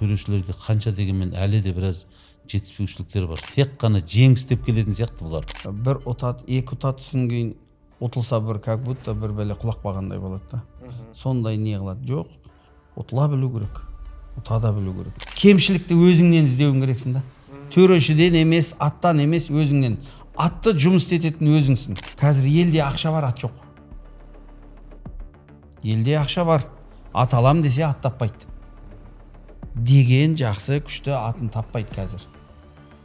төрешілерге қанша дегенмен әлі де біраз жетіспеушіліктер бар. Тек қана жеңіс деп келетін сияқты бұлар. Бір ұтат, екі ұтат кейін ұтылса бір как будто бір бәле құлақ бағандай болады да. Сондай не қылады? Жоқ, ұтыла білу керек, ұтада білу керек. Кемшілікті өзіңнен іздеуің керексің да. Төрешіден емес, аттан емес, өзіңнен. Атты жұмыс ететін өзіңсің. Қазір елде ақша бар, ат жоқ. Елде ақша бар, ат алам десе ат таппайды. Деген жақсы күшті атын таппайды қазір.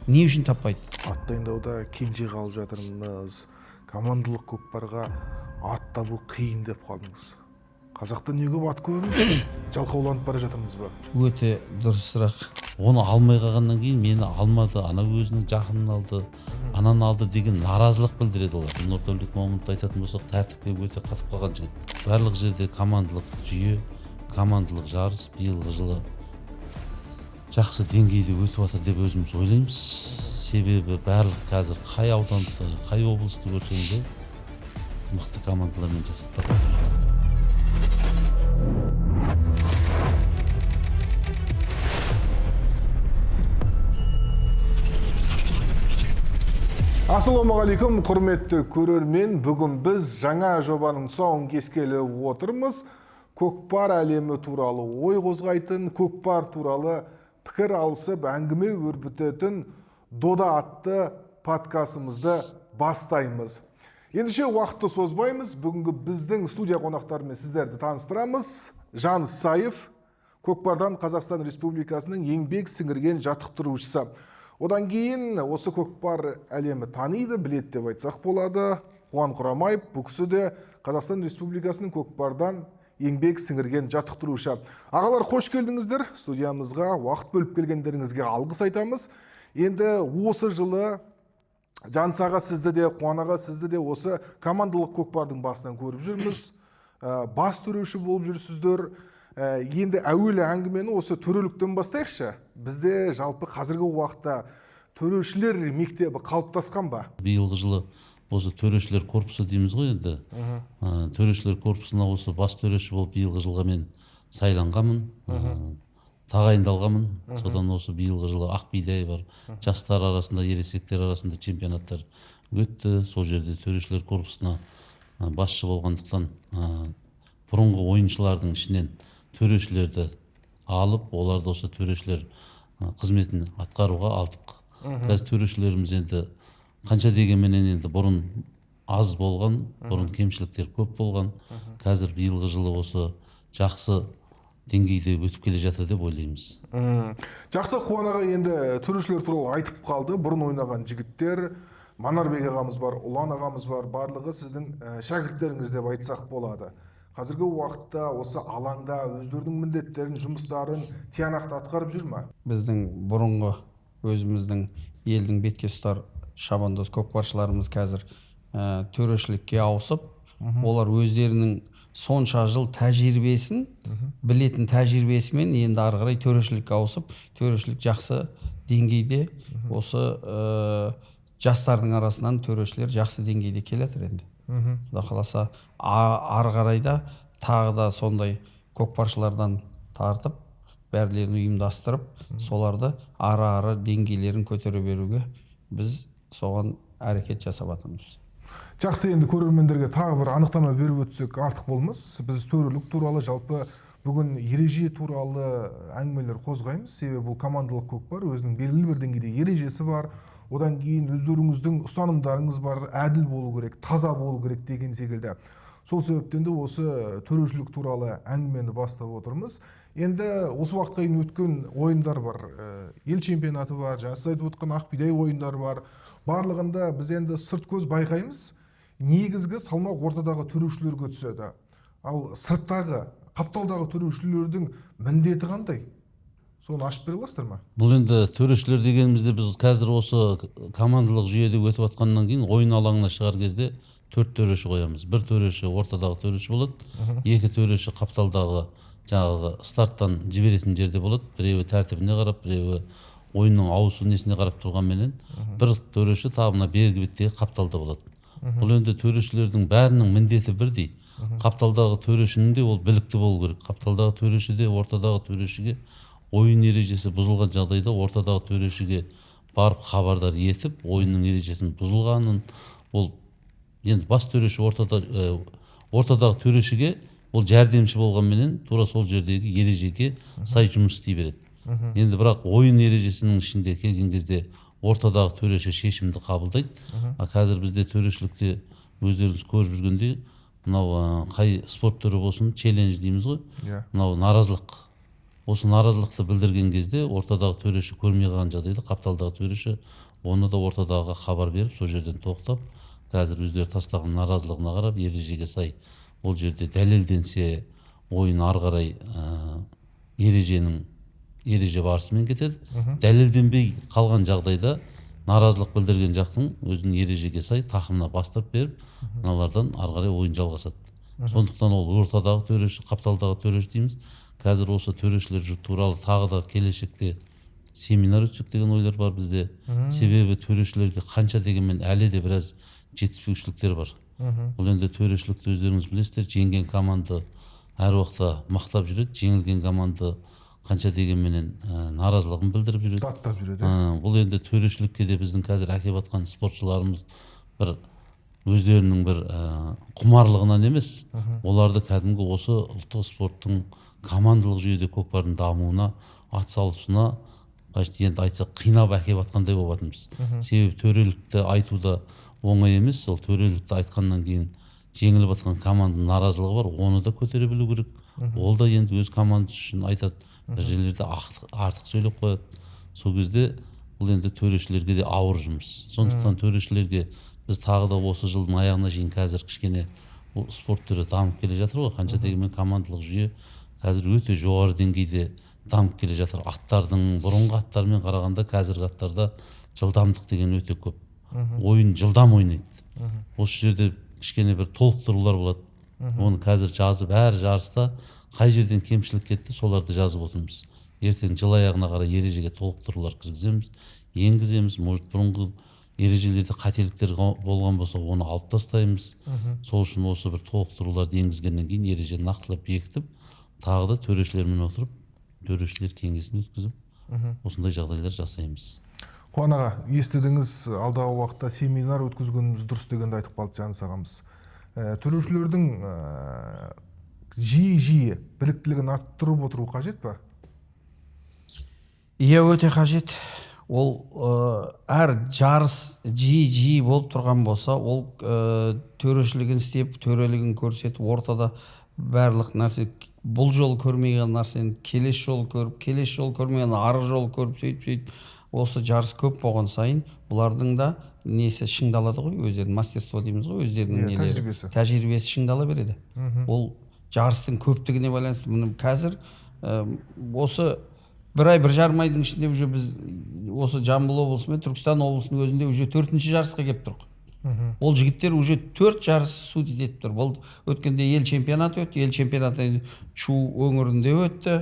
Не үшін таппайды? Ат дайындауда кенже қалып жатырмыз. Командалық көкпарға ат табу қиын деп қалдыңыз. Қазақта не көп ат көреміз? Жалқауланып бара жатырмыз ба? Өте дұрыс сұрақ. Оны алмай қалғаннан кейін мені алмады, ана өзінің жақынын алды, ананы алды деген наразылық білдіреді олар. Нұрдәулет Момынды айтатын болсақ, тәртіпке өте қатып қалған жігіт. Барлық жерде командалық жүйе, командалық жарыс биылғы жылы жақсы деңгейде өтіп жатыр деп өзіміз ойлаймыз. Себебі барлық қазір қай ауданды, қай облысты көрсең де мықты командалармен жасақталып жатыр. Ассалаумағалейкум, құрметті көрермен. Бүгін біз жаңа жобаның тұсауын кескелі отырмыз. Көкпар әлемі туралы ой қозғайтын, көкпар туралы пікір алысып әңгіме өрбітетін Дода атты подкастымызды бастаймыз. Ендеше уақытты созбаймыз. Бүгінгі біздің студия қонақтарымен сіздерді таныстырамыз. Жан Саев, көкпардан Қазақстан Республикасының еңбек сіңірген жаттықтырушысы. Одан кейін осы көкпар әлемі таниды, білет деп айтсақ болады. Қуан Құрамаев, бұл кісі де Қазақстан Республикасының көкпардан еңбек сіңірген жаттықтырушы. Ағалар, қош келдіңіздер. Студиямызға уақыт бөліп келгендеріңізге алғыс айтамыз. Енді осы жылы Жансаға сізді де, Қуанаға сізді де осы командалық көкпардың басынан көріп жүрміз. Бас төреші болып жүрсіздер. Енді әуелі әңгімені осы төреліктен бастайықшы. Бізде жалпы қазіргі уақытта төрешілер мектебі қалыптасқан ба? Биылғы жылы осы төрешілер корпусы дейміз ғой енді. Төрешілер корпусына осы бас төреші болып биылғы жылға мен сайланғанмын, тағайындалғанмын. Содан осы биылғы жылы Ақбидай бар, жастар арасында, ересектер арасында чемпионаттар өтті. Сол жерде төрешілер корпусына басшы болғандықтан бұрынғы ойыншылардың ішінен төрешілерді алып, оларды осы төрешілер қызметін атқаруға алдық. Қазір төрешілеріміз енді қанша дегенменен енді бұрын аз болған, бұрын кемшіліктер көп болған. Қазір биылғы жылы осы жақсы деңгейде өтіп келе жатыр деп ойлаймыз. Жақсы, Қуанаға енді төрешілер туралы айтып қалды. Бұрын ойнаған жігіттер, Манарбек ағамыз бар, Ұлан ағамыз бар, барлығы сіздің шәкірттеріңіз деп айтсақ болады. Қазіргі уақытта осы алаңда өздерінің міндеттерін, жұмыстарын тиянақты атқарып жүр ме? Біздің бұрынғы өзіміздің елдің бетке ұстар шабандоз көкпаршыларымыз қазір төрешілікке ауысып, олар өздерінің сонша жыл тәжірибесін, білетін тәжірибесімен енді ары қарай төрешілікке ауысып, төрешілік жақсы деңгейде, осы жастардың арасынан төрешілер жақсы деңгейде келетір енді. Құда қаласа ары қарайда тағы да сондай көкпаршылардан тартып, бәрлерін ұйымдастырып, соларды ары деңгейлерін көтере беруге біз соған әрекет жасап жатырмыз. Жақсы, енді көрермендерге тағы бір анықтама беріп өтсек артық болмас. Біз төрелік туралы, жалпы бүгін ереже туралы әңгімелер қозғаймыз. Себебі бұл командалық көкпар, өзінің белгілі бір деңгейде ережесі бар. Одан кейін өздеріңіздің ұстанымдарыңыз бар, әділ болу керек, таза болу керек деген секілді. Сол себептен де осы төрешілік туралы әңгімені бастап отырмыз. Енді осы уақытқа дейін өткен ойындар бар, ел чемпионаты бар, жаңа сіз айтып отқан Ақбидай ойындар бар. Барлығында біз енді сырт көз байқаймыз, негізгі салмақ ортадағы төрешілерге түседі. Ал сырттағы, қапталдағы төрешілердің міндеті қандай? Соны ашып бере аласыздар ма? Бұл енді төрешілер дегенімізде біз қазір осы командалық жүйеде өтіп жатқаннан кейін ойын алаңына шығар кезде 4 төреші қоямыз. Бір төреші ортадағы төреші болады, 2 төреші қапталдағы жаңағы старттан жіберетін жерде болады. Біреуі тәртібіне қарап, біреуі ойынның ауысу несіне қарап тұрғанменен, бір төреші табына бергі беттегі қапталда болады. Бұл енді төрешілердің бәрінің міндеті бірдей. Қапталдағы төрешінің де ол білікті болу керек. Қапталдағы төреші де ортадағы төрешіге ойын ережесі бұзылған жағдайда ортадағы төрешіге барып хабардар етіп ойынның ережесінің бұзылғанын, ол енді бас төреші ортадағы төрешіге ол жәрдемші болғанменен тура сол жердегі ережеге сай жұмыс істей береді. Енді бірақ ойын ережесінің ішінде келген кезде ортадағы төреші шешімді қабылдайды. Қазір бізде төрешілікте өздеріңіз көріп жүргендей, мынау қай спорт түрі болсын, челлендж дейміз ғой. Мынау наразылық. Осы наразылықты білдірген кезде ортадағы төреші көрмей қалған жағдайда қапталдағы төреші оны да ортадағыға хабар беріп, сол жерден тоқтап, қазір өздері тастаған наразылығына қарап ережеге сай ол жерде дәлелденсе ойын ары қарай ереже барысымен кетеді. Дәлелденбей қалған жағдайда наразылық білдірген жақтың өзінің ережеге сай тақымына бастырып беріп, мыналардан ары қарай ойын жалғасады. Сондықтан ол ортадағы төреші, қапталдағы төреші дейміз. Қазір осы төрешілер туралы тағы да келешекте семинар өтсек деген ойлар бар бізде. Себебі төрешілерге қанша дегенмен әлі де біраз жетіспеушіліктер бар. Бұл енді төрешілікті өздеріңіз білесіздер, жеңген команда әр уақытта мақтап жүреді, жеңілген команда қанша дегенменен наразылығын білдіріп жүреді. Даттап жүреді. Бұл енді төрешілікке де біздің қазір әкеп жатқан спортшыларымыз бір өздерінің бір құмарлығынан емес, оларды кәдімгі осы ұлттық спорттың командалық жүйеде көкпардың дамуына, атсалысуына, енді айтсақ қинап әкеп жатқандай болып жатырмыз. Себебі төрелікті айтуда оңай емес, сол төрелікті айтқаннан кейін жеңіліп жатқан команданың наразылығы бар, оны да көтере білу керек. Ол да енді өз командасы үшін айтады, бір жерлерде артық сөйлеп қояды. Сол кезде бұл енді төрешілерге де ауыр жұмыс. Сондықтан төрешілерге біз тағы да осы жылдың аяғына шейін қазір кішкене бұл спорт түрі дамып келе жатыр ғой, қанша дегенмен командалық жүйе қазір өте жоғары деңгейде дамып келе жатыр. Аттардың бұрынғы аттармен қарағанда қазіргі аттарда жылдамдық деген өте көп. Ойын жылдам ойнайды. Осы жерде кішкене бір толықтырулар болады. Оны қазір жазып, әр жарыста қай жерден кемшілік кетті, соларды жазып отырмыз. Ертең жыл аяғына қарай ережеге толықтырулар кіргіземіз, енгіземіз. Может, бұрынғы ережелерде қателіктер болған болса, оны алып тастаймыз. Сол үшін осы бір толықтыруларды енгізгеннен кейін ережені нақтылап бекітіп, тағы да төрешілермен отырып, төрешілер кеңесін өткізіп, осындай жағдайлар жасаймыз. Қуан аға, естідіңіз, алдағы уақытта семинар өткізгеніміз дұрыс дегенді айтып қалды Жаныс ағамыз. Төрешілердің жиі біліктілігін арттырып отыру қажет па? Иә, өте қажет. Ол әр жарыс жиі болып тұрған болса, ол төрешілігін істеп, төрелігін көрсетіп, ортада барлық нәрсе, бұл жол көрмеген нәрсені келесі жол көріп, келесі жол көрмеген арғы жол көріп, сөйтіп осы жарыс көп болған сайын бұлардың да несі шыңдалады ғой, өздерінің мастерство дейміз ғой, өздерінің нелері, тәжірибесі шыңдала береді. Ол жарыстың көптігіне байланысты. Қазір осы бір ай, бір жарым айдың ішінде уже біз осы Жамбыл облысы мен Түркістан облысының өзінде уже 4-ші жарысқа келіп тұрық. Ол жігіттер уже 4 жарыс судит етіп тұр. Бұл өткенде ел чемпионаты өтті, ел чемпионаты Шу өңірінде өтті.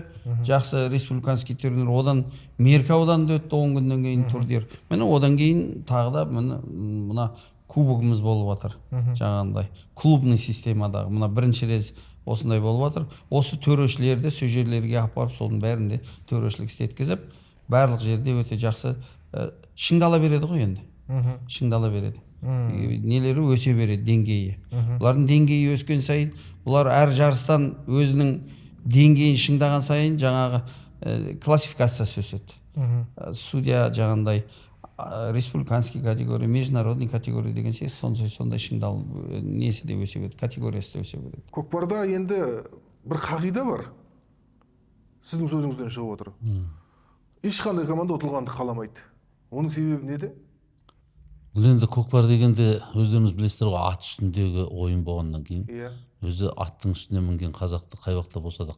Жақсы республиканский турнир, одан Меркі ауданында өтті 10 күннен кейін турнир. Міне одан кейін тағы да мына кубогымыз болып жатыр. Жаңағындай клубный системадағы мына бірінші рет осындай болып жатыр. Осы төрешілерді сол жерлерге апарып, соның бәрінде төрешілік істеткізіп, барлық жерде өте жақсы шыңдала береді ғой енді. Шыңдала береді. Нелері өсе береді, деңгейі. Бұлардың деңгейі өскен сайын, бұлар әр жарыстан өзінің деңгейін шыңдаған сайын жаңағы классификациясы өседі. Судья жаңағындай республиканский категория, международный категория деген сияқты сондай шыңдал несі де өсе береді, категориясы да өсе береді. Көкпарда енді бір қағида бар. Сіздің сөзіңізден шығып отыр. Ешқандай команда ұтылғанды қаламайды. Оның себебі неде? Бұл енді көкпар дегенде өздеріңіз білесіздер ғой, ат үстіндегі ойын болғаннан кейін, өзі аттың үстіне мінген қазақты қай уақытта болса да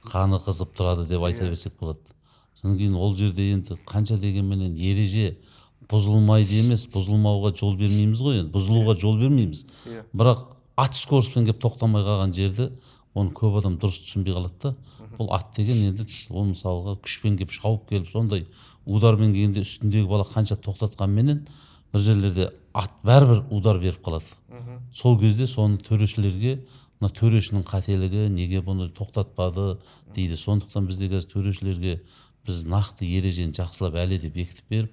қаны қызып тұрады деп айта берсек болады. Содан кейін ол жерде енді қанша дегенменен ереже бұзылмайды емес, бұзылмауға жол бермейміз ғой, енді бұзылуға жол бермейміз. Бірақ ат скороспен келіп тоқтамай қалған жерді оны көп адам дұрыс түсінбей қалады да. Бұл ат деген енді ол мысалға күшпен келіп шауып келіп сондай удармен келгенде үстіндегі бала қанша тоқтатқанменен бір жерлерде ат бәрібір удар беріп қалады. Сол кезде соны төрешілерге мына төрешінің қателігі, неге бұны тоқтатпады дейді. Сондықтан бізде қазір төрешілерге біз нақты ережені жақсылап әлі де бекітіп беріп,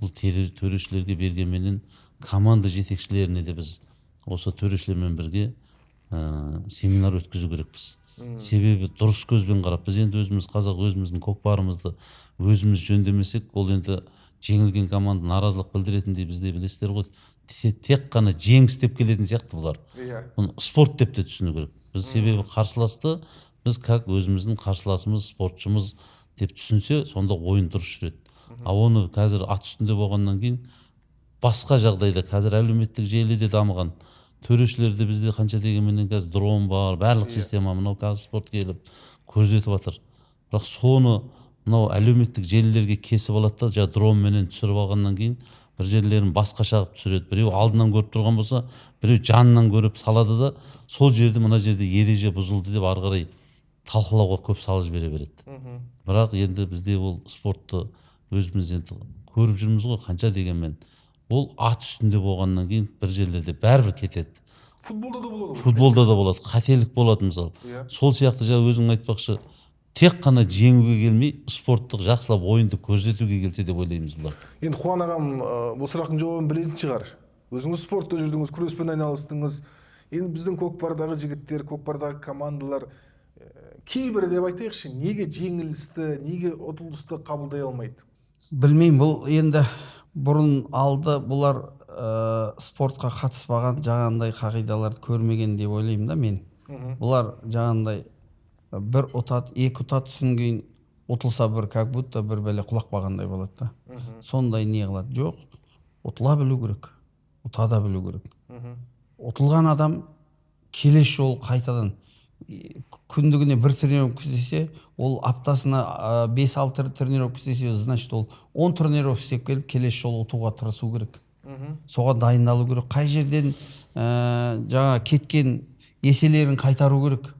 бұл төрешілерге бергенменен команда жетекшілеріне де біз осы төрешілермен бірге семинар өткізу керекпіз. Себебі дұрыс көзбен қарап, біз енді өзіміз қазақ, өзіміздің көкпарымызды өзіміз жөндемесек, ол енді жеңілген команда наразылық білдіретіндей бізде білесіздер ғой, тек қана жеңіс деп келетін сияқты бұлар. Бұны спорт деп те түсіну керек. Біз себебі қарсыласты біз как өзіміздің қарсыласымыз, спортшымыз деп түсінсе, сонда ойын дұрыс жүреді. Ал оны қазір ат үстінде болғаннан кейін басқа жағдайда қазір әлеуметтік желіде дамыған төрешілерде бізде қанша дегенменен қазір дрон бар, барлық система мынау қазір спорт келіп көрсетіп жатыр. Бірақ соны мынау әлеуметтік желілерге кесіп алады да, дронменен түсіріп алғаннан кейін бір жерлерін басқаша қылып түсіреді. Біреу алдынан көріп тұрған болса, біреу жанынан көріп салады да, сол жерде мына жерде ереже бұзылды деп ары қарай талқылауға көп салып жібере береді. Бірақ енді бізде ол спортты өзіміз енді көріп жүрміз ғой, қанша дегенмен ол ат үстінде болғаннан кейін бір жерлерде бәрібір кетеді. Футболда да болады. Футболда да болады, қателік болады мысалы. Сол сияқты жаңа өзің айтпақшы, тек қана жеңуге келмей, спорттық жақсылап ойынды көрсетуге келсе деп ойлаймыз бұлар. Енді Қуан ағам бұл сұрақтың жауабын білетін шығар. Өзіңіз спортта жүрдіңіз, күреспен айналыстыңыз. Енді біздің көкпардағы жігіттер, көкпардағы командалар кейбірі деп айтайықшы, неге жеңілісті, неге ұтылысты қабылдай алмайды? Білмеймін, бұл енді бұрын алды бұлар спортқа қатыспаған жаңағындай қағидаларды көрмеген деп ойлаймын да мен. Бұлар жаңағындай бір ұтат, екі ұтат түсін кейін ұтылса бір как будто бір бәле құлақ бағандай болады да. Сондай не қылады? Жоқ, ұтыла білу керек, ұта да білу керек. Ұтылған адам келесі жол қайтадан күндігіне бір тренировка істесе, ол аптасына 5-6 тренировка істесе, значит ол 10 тренировка істеп келіп келесі жол ұтуға тырысу керек. Соған дайындалу керек. Қай жерден жаңа кеткен еселерін қайтару керек.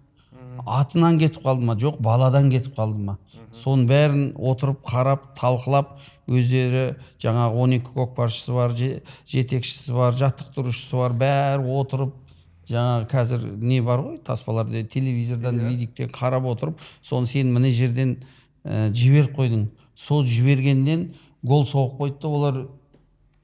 Атынан кетіп қалды ма, жоқ баладан кетіп қалды ма, соның бәрін отырып қарап талқылап, өздері жаңағы 12 көкпаршысы бар, жетекшісі бар, жаттықтырушысы бар, бәрі отырып жаңағы қазір не бар ғой, таспаларда телевизордан видиктен қарап отырып, соны сен міне жерден жіберіп қойдың, сол жібергеннен гол соғып қойды да олар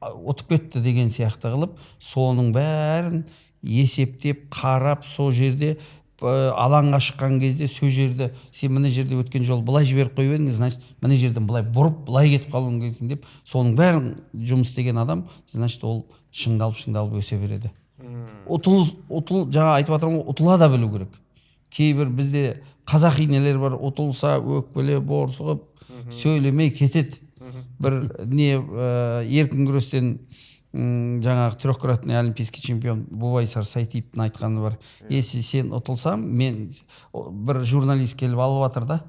ұтып кетті деген сияқты қылып, соның бәрін есептеп қарап, сол жерде алаңға шыққан кезде сол жерде сен міне жерде өткен жол былай жіберіп қойып едің, значит міне жерден былай бұрып былай кетіп қалуың керексің деп, соның бәрін жұмыс істеген адам, значит ол шыңдалып өсе береді. Жаңа айтып жатырмын, ұтыла да білу керек. Кейбір бізде қазақи нелер бар, ұтылса өкпеле борсығып сөйлемей кетеді. Бір не еркін күрестен жаңағы трехкратный олимпийский чемпион Бувайсар Сайтиевтің айтқаны бар. Если сен ұтылсам, мен бір журналист келіп алып жатыр да,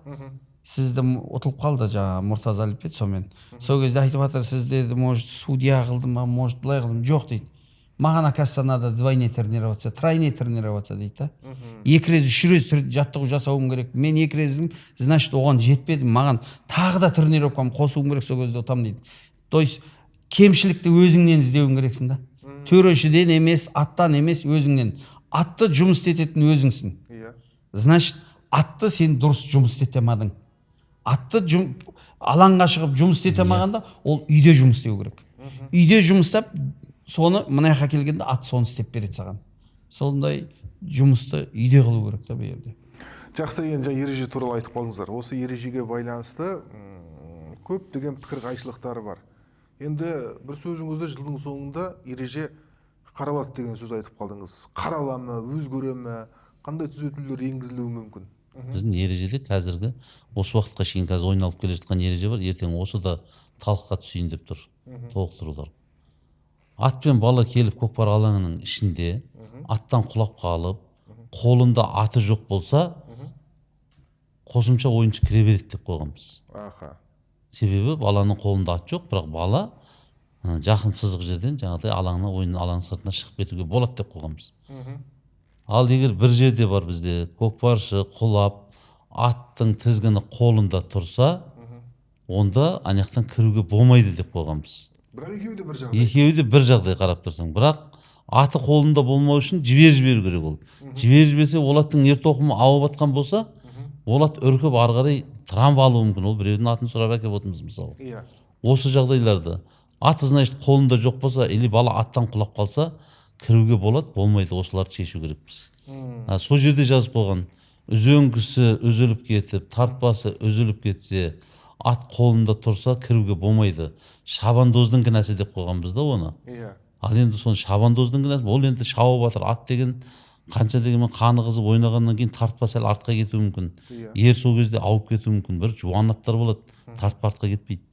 сізді ұтылып қалды жаңағы Мұртаза Алипбек сонымен. Сол кезде айтып жатыр, сізді может судья қылды ма, может былай қылдым, жоқ дейді. Маған оказывается надо двойне тренироваться, тройне тренироваться дейді да. Екі рез, үш рез жаттығу жасауым керек. Мен екі резім, значит оған жетпеді. Маған тағы да тренировкам қосуым керек, сол кезде ұтам дейді. То есть кемшілікті өзіңнен іздеуің керексің да. Төрешіден емес, аттан емес, өзіңнен. Атты жұмыс істететін өзіңсің. Значит, атты сен дұрыс жұмыс істете алмадың. Атты алаңға шығып жұмыс істете алмағанда, ол үйде жұмыс істеу керек. Үйде жұмыстап, соны мына жаққа келгенде ат соны істеп береді саған. Сондай жұмысты үйде қылу керек та бұл жерде. Жақсы, енді ереже туралы айтып қалдыңыздар. Осы ережеге байланысты көп деген пікір қайшылықтары бар. Енді бір сөзіңізде жылдың соңында ереже қаралады деген сөз айтып қалдыңыз. Қарала ма, өзгере ме, қандай түзетулер енгізілуі мүмкін? Біздің ережеде қазіргі осы уақытқа шейін қазір ойналып келе жатқан ереже бар. Ертең осы да талқыға түсейін деп тұр. Толықтырулар. Ат пен бала келіп көкпар алаңының ішінде аттан құлап қалып, қолында аты жоқ болса, қосымша ойыншы кіре береді деп қойғанбыз. Себебі баланың қолында ат жоқ, бірақ бала жақын сызық жерден жаңағыдай алаңына, ойын алаң сыртына шығып кетуге болады деп қойғанбыз. Ал егер бір жерде бар бізде көкпаршы құлап, аттың тізгіні қолында тұрса, онда анаяқтан кіруге болмайды деп қойғанбыз. Бірақ екеуі де бір жағдай. Екеуі де бір жағдай қарап тұрсаң, бірақ аты қолында болмау үшін жіберу керек ол. Жібербесе ол аттың ер тоқымы ауып атқан болса, ол ат үркіп ары қарай травма алуы мүмкін. Ол біреудің атын сұрап әкеп отырмыз мысалы. Иә. Осы жағдайларда аты значит қолында жоқ болса или бала аттан құлап қалса кіруге болады, болмайды, осыларды шешу керекпіз. Сол жерде жазып қойған, үзеңгісі үзіліп кетіп, тартпасы үзіліп кетсе, ат қолында тұрса кіруге болмайды. Шабандоздың кінәсі деп қойғанбыз да оны. Иә. Ал енді соны шабандоздың кінәсі, ол енді шауып жатыр. Ат деген қанша дегенмен қаны қызып ойнағаннан кейін тартпа сәл артқа кетуі мүмкін. Ер сол кезде ауып кетуі мүмкін. Бір жуан аттар болады, тартпа артқа кетпейді.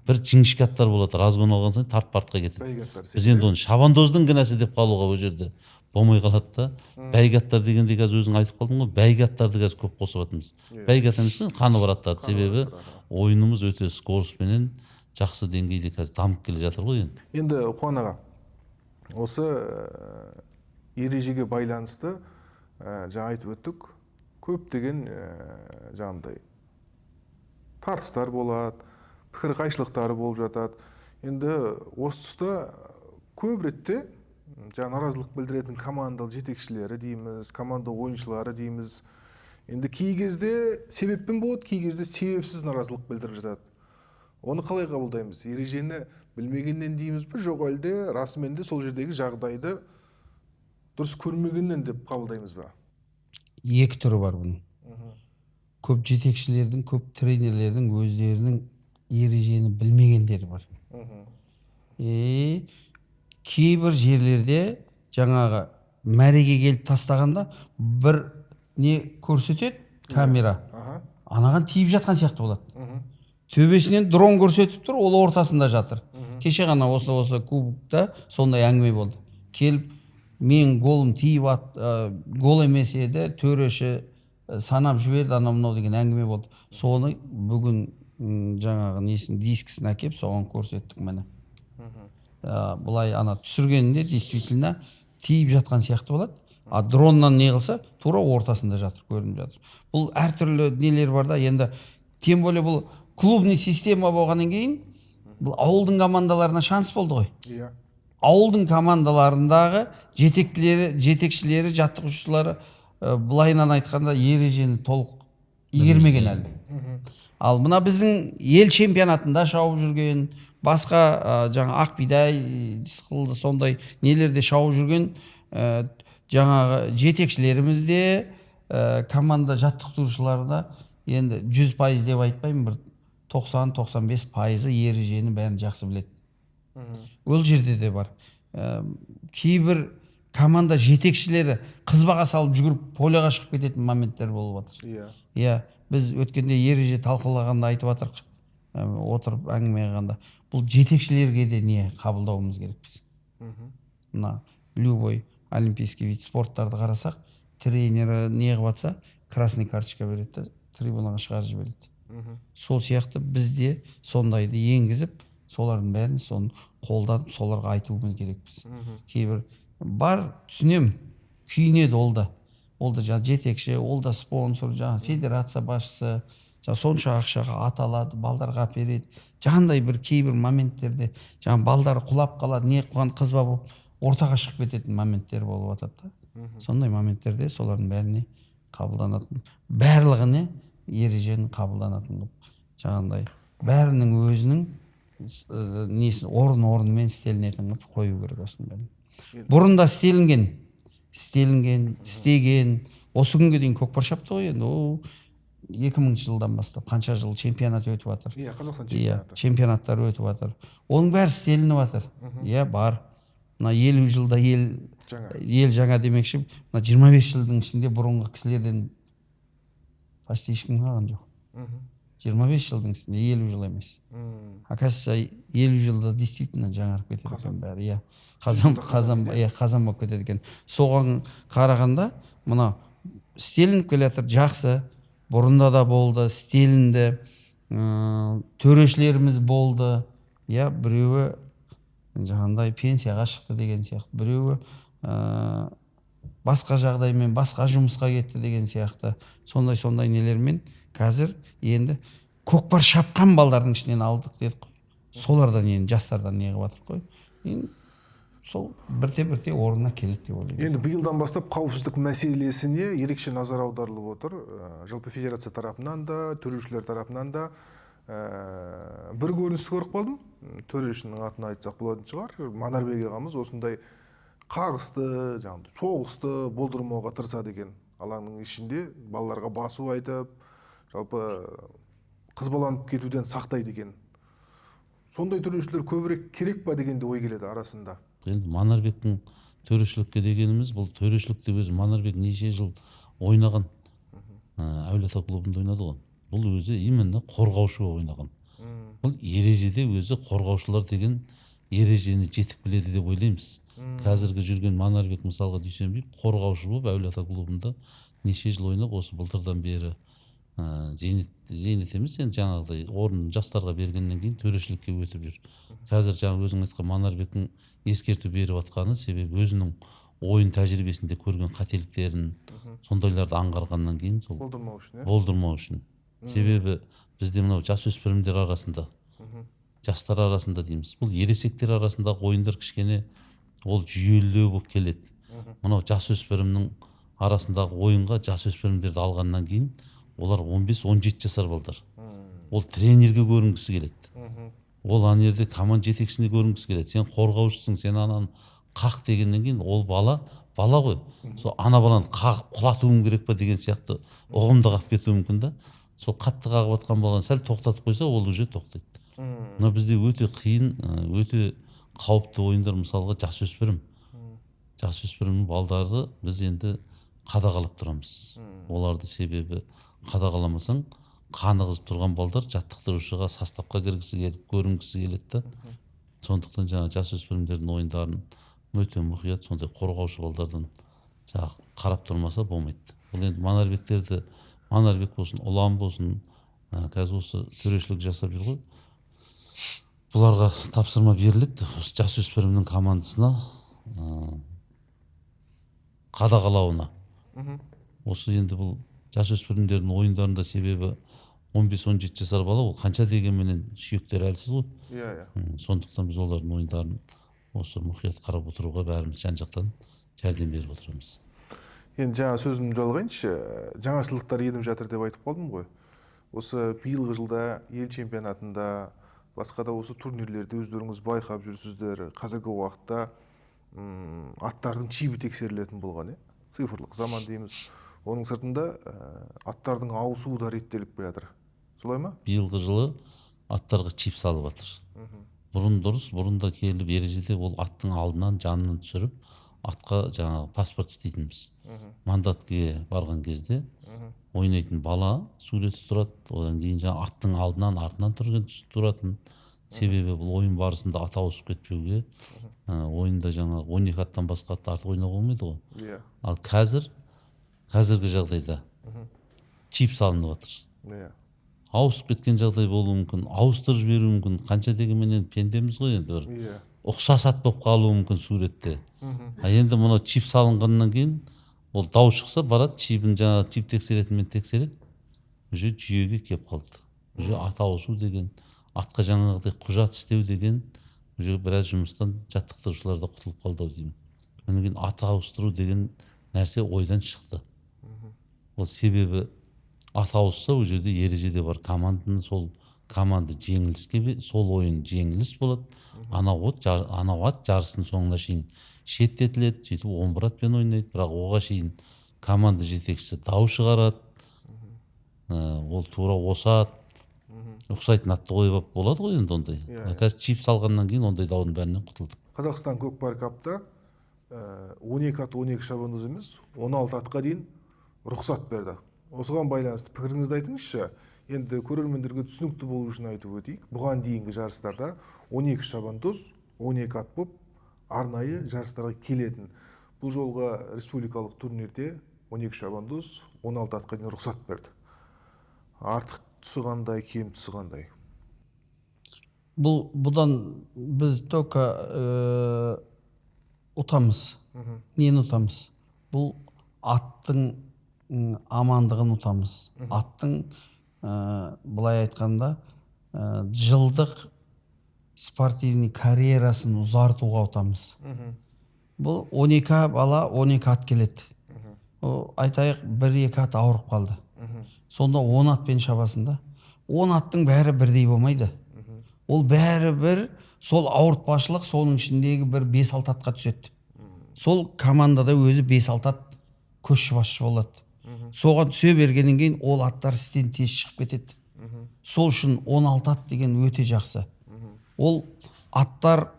Бір жіңішке аттар болады, разгон алған сайын тартпа артқа кетеді. Біз енді оны шабандоздың кінәсі деп қалуға ол жерде болмай қалады да. Бәйге аттар дегенде қазір өзің айтып қалдың ғой, бәйге аттарды қазір көп қосып жатырмыз. Бәйге ат емес, қаны бар аттарды. Себебі ойынымыз өте скороспенен жақсы деңгейде қазір дамып келе жатыр ғой енді. Енді Қуан аға, осы ережеге байланысты жаңа айтып өттік, көптеген жаңағыдай тартыстар болады, пікір қайшылықтары болып жатады. Енді осы тұста көп ретте жаңа наразылық білдіретін командалық жетекшілері дейміз, команда ойыншылары дейміз. Енді кей кезде себеппен болады, кей кезде себепсіз наразылық білдіріп жатады. Оны қалай қабылдаймыз? Ережені білмегеннен дейміз бе, жоқ әлде расымен де сол жердегі жағдайды дұрыс көрмегеннен деп қабылдаймыз ба? Екі түрі бар бұның. Көп жетекшілердің, көп тренерлердің өздерінің ережені білмегендері бар. Кейбір жерлерде жаңағы мәреге келіп тастағанда бір не көрсетеді камера, анаған тиіп жатқан сияқты болады. Төбесінен дрон көрсетіп тұр, ол ортасында жатыр. Кеше ғана осы кубокта сондай әңгіме болды. Келіп, мен голым тиіп гол емес еді, төреші санап жіберді, анау деген әңгіме болды. Соны бүгін жаңағы дискісін әкеп, соған көрсеттік міне. Бұлай түсіргенінде действительно тиіп жатқан сияқты болады. А дроннан не қылса, тура ортасында жатыр, көрініп жатыр. Бұл әртүрлі нелер бар да, енді тем более бұл клубный система болғаннан кейін, бұл ауылдың командаларына шанс болды ғой. Иә. Ауылдың командаларындағы жетекшілері, жаттықтырушылары былайынан айтқанда ережені толық игермеген әлі. Ал мына біздің ел чемпионатында шауып жүрген, басқа жаңа Ақбидай сықылды сондай нелерде шауып жүрген жаңағы жетекшілерімізде, команда жаттықтырушыларда енді 100% деп айтпаймын, бір 90-95% ережені бәрін жақсы біледі. Ол жерде де бар. Кейбір команда жетекшілері қызбаға салып жүгіріп поляға шығып кететін моменттер болып жатыр. Иә, біз өткенде ереже талқылағанда айтып жатырық, отырып әңгіме қылғанда. Бұл жетекшілерге де не қабылдауымыз керекпіз. Мына любой олимпийский вид спорттарды қарасақ, тренері не қылып жатса, красный карточка береді, трибунаға шығарып жібереді. Сол сияқты бізде сондайды енгізіп, солардың бәрін соны қолдан соларға айтуымыз керекпіз. Кейбір бар, түсінем, күйінеді ол да. Ол да жаңа жетекші, ол да спонсор, жаңа федерация басшысы, жаңа сонша ақшаға аталады, балдарға береді. Жаңандай бір кейбір моменттерде жаңа балдар құлап қалады, не қылған қызба болып ортаға шығып кететін моменттер болып жатады. Сондай моменттерде солардың бәріне қабылданатын, барлығына ережені қабылданатын қылып, жаңағындай бәрінің өзінің орын-орнымен істелінетін қылып қою керек осының бәрін. Бұрында істеген, осы күнге дейін көкпар шапты ғой енді, ол 2000 жылдан бастап қанша жыл чемпионат өтіп жатыр. Иә, Қазақстан чемпионаты. Чемпионаттар өтіп жатыр. Оның бәрі істелініп жатыр. Иә, бар. Мына 50 жылда ел жаңа демекші, мына 25 жылдың ішінде бұрынғы кісілерден почти ешкім қалған жоқ. 25 жылдың ішінде 50 жыл емес. Оказывается, 50 жылда действительно жаңарып кетеді екен бәрі. Иә. Қазан болып кетеді екен. Соған қарағанда мына істелініп келе жатыр, жақсы. Бұрында да болды, істелінді, төрешілеріміз болды. Иә, біреуі жаңағындай пенсияға шықты деген сияқты, біреуі басқа жағдаймен басқа жұмысқа кетті деген сияқты. Сондай нелермен қазір енді көкпар шапқан балдардың ішінен алдық дедік қой. Солардан енді жастардан не қылып жатыр қой. сол бірте орнына келеді деп ойлаймын. Енді биылдан бастап қауіпсіздік мәселесіне ерекше назар аударылып отыр. Жалпы федерация тарапынан да, төрешілер тарапынан да. Бір көріністі көріп қалдым. Төрешінің атын айтсақ болатын шығар. Манарбек ағамыз осындай қағысты, соғысты болдырмауға тырысады екен. Алаңның ішінде балаларға басу айтып, жалпы қызбаланып кетуден сақтайды екен. Сондай төрешілер көбірек керек па дегенде ой келеді арасында. Енді Манарбектің төрешілікке дегеніміз, бұл төрешілікте өзі Манарбек неше жыл ойнаған, Әулие Ата клубында ойнады ғой. Бұл өзі именно қорғаушы ойнаған. Бұл ережеде өзі қорғаушылар деген ережені жетік біледі деп ойлаймыз. Қазіргі жүрген Манарбек мысалға Дүйсенбек қорғаушы болып Әулие Ата клубында неше жыл ойнап, осы былтырдан бері зейнет емес, енді жаңағыдай орын жастарға бергеннен кейін төрешілікке өтіп жүр. Қазір жаңа өзің айтқан Манарбектің ескерту беріп жатқаны себебі өзінің ойын тәжірибесінде көрген қателіктерін, сондайларды аңғарғаннан кейін сол болдырмау үшін. Себебі бізде мынау жасөспірімдер арасында, жастар арасында дейміз, бұл ересектер арасындағы ойындар кішкене ол жүйелеу болып келеді. Мынау жасөспірімнің арасындағы ойынға жасөспірімдерді алғаннан кейін олар 15-17 жасар балдар. Ол тренерге көрінгісі келеді. Ол ана жерде команда жетекшісіне көрінгісі келеді. Сен қорғаушысың, сен ананы қақ дегеннен кейін ол бала ғой. Сол ана баланы қағып құлатуым керек па деген сияқты ұғымда қалып кетуі мүмкін да. Сол қатты қағып жатқан баланы сәл тоқтатып қойса, ол уже тоқтайды. Мына бізде өте қиын, өте қауіпті ойындар, мысалға жасөспірім балдарды біз енді қадағалап тұрамыз. Оларды себебі қадағаламасаң, қанығызып тұрған балдар жаттықтырушыға составқа кіргісі келіп, көрінгісі келеді да. Сондықтан жаңа жасөспірімдердің ойындарын өте мұқият, сондай қорғаушы балдардан қарап тұрмаса болмайды. Бұл енді Манарбек болсын, ұлан болсын, қазір осы төрешілік жасап жүр ғой. Бұларға тапсырма беріледі, осы жасөспірімнің командасына қадағалауына. Осы енді бұл жасөспірімдердің ойындарында себебі 15-17 жасар бала, ол қанша дегенменен сүйектері әлсіз ғой. Сондықтан біз олардың ойындарын осы мұқият қарап отыруға бәріміз жан-жақтан жәрдем беріп отырамыз. Енді жаңа сөзімді жалғайыншы, жаңашылдықтар еніп жатыр деп айтып қалдым ғой. Осы биылғы жылда ел чемпионатында, басқа да осы турнирлерде өздеріңіз байқап жүрсіздер. Қазіргі уақытта аттардың чибі тексерілетін болған, цифрлық заман дейміз. Оның сыртында аттардың ауысуы да реттеліп жатыр. Солай ма? Биылғы жылы аттарға чип салып жатыр. Бұрын дұрыс, бұрында келіп ережеде ол аттың алдынан жанынан түсіріп, атқа жаңағы паспорт істейтінбіз. Мандатке барған кезде ойнайтын бала суреті тұрады, одан кейін жаңа аттың алдынан артынан тұратын. Себебі бұл ойын барысында ат ауысып кетпеуге, ойында жаңағы 12 аттан басқа атты артық ойнауға болмайды ғой. Ал қазіргі жағдайда чип салынып жатыр. Ауысып кеткен жағдай болуы мүмкін, ауыстырып жіберуі мүмкін, қанша дегенмен пендеміз ғой, енді бір ұқсас ат болып қалуы мүмкін суретте. Енді мынау чип салынғаннан кейін ол дау шықса барады, чипін жаңағы чип тексеретінмен тексереді, уже жүйеге келіп қалды. Уже ат ауысу деген, атқа жаңағыдай құжат істеу деген уже біраз жұмыстан жаттықтырушылар да құтылып қалды деймін. Одан кейін ат ауыстыру деген нәрсе ойдан шықты. Ол себебі ат ауысса, ол жерде ережеде бар, команда жеңіліске, сол ойын жеңіліс болады. Анау ат жарыстың соңына шейін шеттетіледі, сөйтіп 11 атпен ойнайды, бірақ оға шейін команда жетекшісі дау шығарады. Ол тура осы ат, ұқсайтын атты қойып болады ғой енді ондай. Қазір чип салғаннан кейін ондай даудың бәрінен құтылдық. Қазақстан көкпар капта 12 ат 12 шабандоз емес, 16 атқа дейін рұқсат берді. Осыған байланысты пікіріңізді айтыңызшы. Енді көрермендерге түсінікті болу үшін айтып өтейік. Бұған дейінгі жарыстарда 12 шабандоз, 12 ат болып арнайы жарыстарға келетін. Бұл жолға республикалық турнирде 12 шабандоз, 16 атқа дейін рұқсат берді. Артық тұсы қандай, кем тұсы қандай? Бұдан біз только ұтамыз. Нені ұтамыз? Бұл аттың амандығын ұтамыз. Аттың былай айтқанда жылдық спортивный карьерасын ұзартуға ұтамыз. Бұл 12 бала 12 ат келеді. Айтайық 1-2 ат ауырып қалды. Сонда 10 атпен шабасында. 10 аттың бәрі бірдей болмайды. Ол бәрі бір сол ауыртпашылық соның ішіндегі бір 5-6 атқа түседі. Сол командада өзі 5-6 ат көшбасшы болады. Соған түсе бергеннен кейін ол аттар істен тез шығып кетеді. Сол үшін 16 ат деген өте жақсы. Ол аттар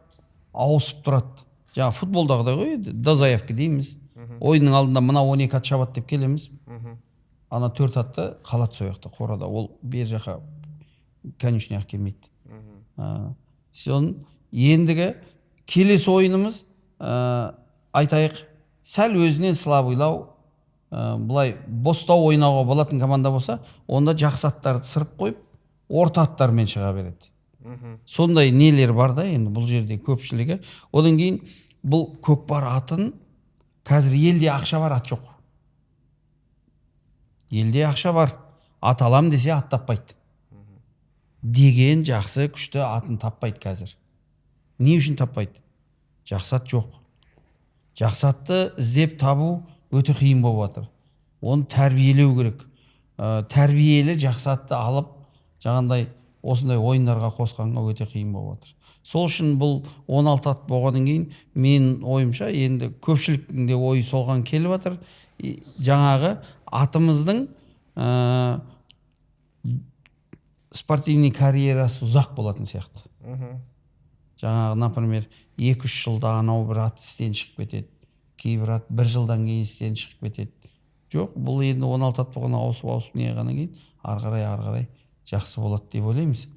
ауысып тұрады. Жаңа футболдағыдай ғой, дозаевка дейміз. Ойынның алдында мына 12 ат шабады деп келеміз. Ана 4 атты қалады сояқты қорада. Ол бер жаққа конечныйға келмейді. Соның ендігі келесі ойынымыз айтайық сәл өзінен слабыйлау, бұлай бостау ойнауға болатын команда болса, онда жақсы аттарды сырып қойып, орта аттармен шыға береді. Сондай нелер бар да, енді бұл жерде көпшілігі. Одан кейін бұл көкпар атын қазір елде ақша бар, ат жоқ. Елде ақша бар, ат алам десе ат таппайды. Деген жақсы күшті атын таппайды қазір. Не үшін таппайды? Жақсы ат жоқ. Жақсы атты іздеп табу өте қиын болып жатыр. Оны тәрбиелеу керек. Тәрбиелі жақсы атты алып, жаңағындай осындай ойындарға қосқанға өте қиын болып жатыр. Сол үшін бұл 16 ат болғаннан кейін мен ойымша енді көпшіліктің де ойы солған келіп жатыр. Жаңағы атымыздың спортивный карьерасы ұзақ болатын сияқты. Жаңағы, например, 2-3 жылда анау бір ат істен шығып кетеді. Кейбір ат 1 жылдан кейін істен шығып кетеді. Жоқ, бұл енді 16 ат болған ауысып неғаннан кейін ары қарай жақсы болады деп ойлаймыз.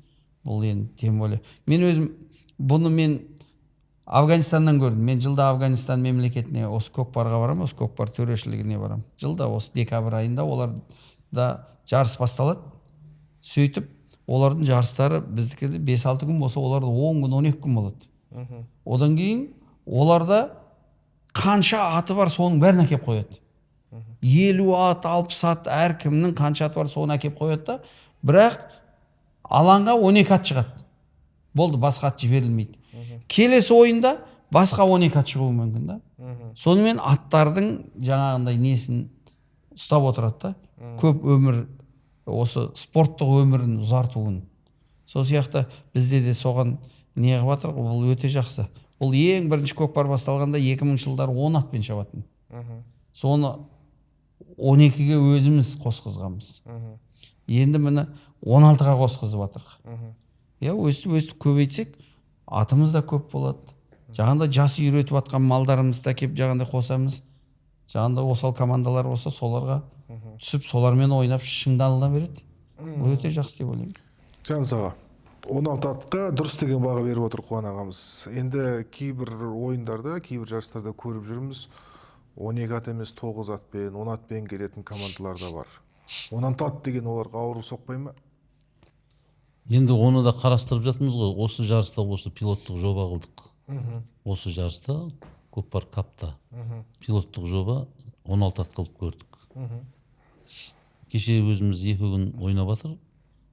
Бұл енді тем более. Мен өзім бұны Афганистаннан көрдім. Мен жылда Афганистан мемлекетіне осы көкпарға барам, осы көкпар төрешілігіне барам. Жылда осы декабрь айында оларда жарыс басталады. Сөйтіп, олардың жарыстары біздікінде 5-6 күн болса, оларда 10 күн, 12 күн болады. Одан кейін оларда қанша аты бар, соның бәрін әкеп қояды. 50 ат, 60 ат, әркімнің қанша аты бар, соны әкеп қояды да, бірақ алаңға 12 ат шығады. Болды, басқа ат жіберілмейді. Келесі ойында басқа 12 ат шығуы мүмкін да. Сонымен аттардың жаңағындай несін ұстап отырады да. Көп өмір, осы спорттық өмірін ұзартуын. Сол сияқты бізде де соған неғып жатыр, бұл өте жақсы. Бұл ең бірінші көкпар басталғанда 2000 жылдары 10 атпен шабатын. Соны 12-ге өзіміз қосқызғанбыз. Енді міне 16-ға қосқызып жатырық. Өстіп көбейтсек, атымыз да көп болады. Жаңағында жас үйретіп жатқан малдарымызды әкеп жаңағында қосамыз. Жаңағында осал командалар болса, соларға түсіп, солармен ойнап шыңданыла береді. Бұл өте жақсы деп ойлаймын. Жаныс аға, 16 атқа дұрыс деген баға беріп отыр Қуан ағамыз. Енді кейбір ойындарда, кейбір жарыстарда көріп жүрміз, 12 ат емес 9 атпен, 10 атпен келетін командалар да бар. 16 ат деген оларға ауыр соқпай ма? Енді оны да қарастырып жатырмыз ғой. Осы жарыста осы пилоттық жоба қылдық. Осы жарыста көкпар капта пилоттық жоба 16 ат қылып көрдік. Кеше өзіміз 2 күн ойнап жатыр.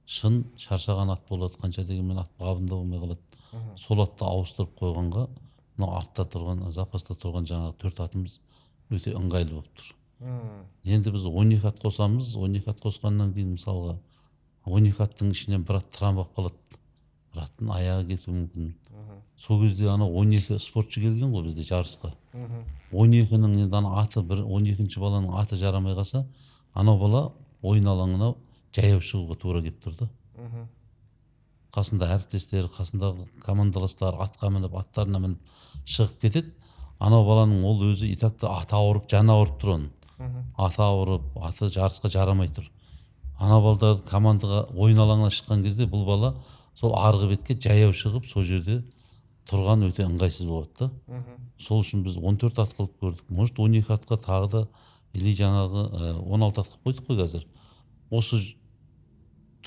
Шын шаршаған ат болады, қанша дегенмен ат бабында болмай қалады. Сол атты ауыстырып қойғанға, мына артта тұрған, запаста тұрған жаңағы 4 атымыз өте ыңғайлы болып тұр. Енді біз 12 ат қосамыз, 12 ат қосқаннан кейін мысалға 12 аттың ішінен бір ат травма болып қалады. Бір аттың аяғы кетуі мүмкін. Сол кезде ана 12 спортшы келген ғой бізде жарысқа. 12-нің енді ана аты, 12-ші баланың аты жарамай қалса, анау бала ойын алаңына жаяу шығуға тура келіп тұрды. Қасында әріптестері, қасындағы командаластар атқа мініп, аттарына мініп шығып кетеді. Анау баланың ол өзі итакта аты ауырып, жаны ауырып тұр оның. Аты ауырып, аты жарысқа жарамай тұр. Ана балдар командаға ойын алаңына шыққан кезде бұл бала сол арғы бетке жаяу шығып, сол жерде тұрған өте ыңғайсыз болады. Сол үшін біз 14 ат қылып көрдік. Может 12 атқа тағы да или жаңағы 16 ат қылып қойдық қой қазір. Осы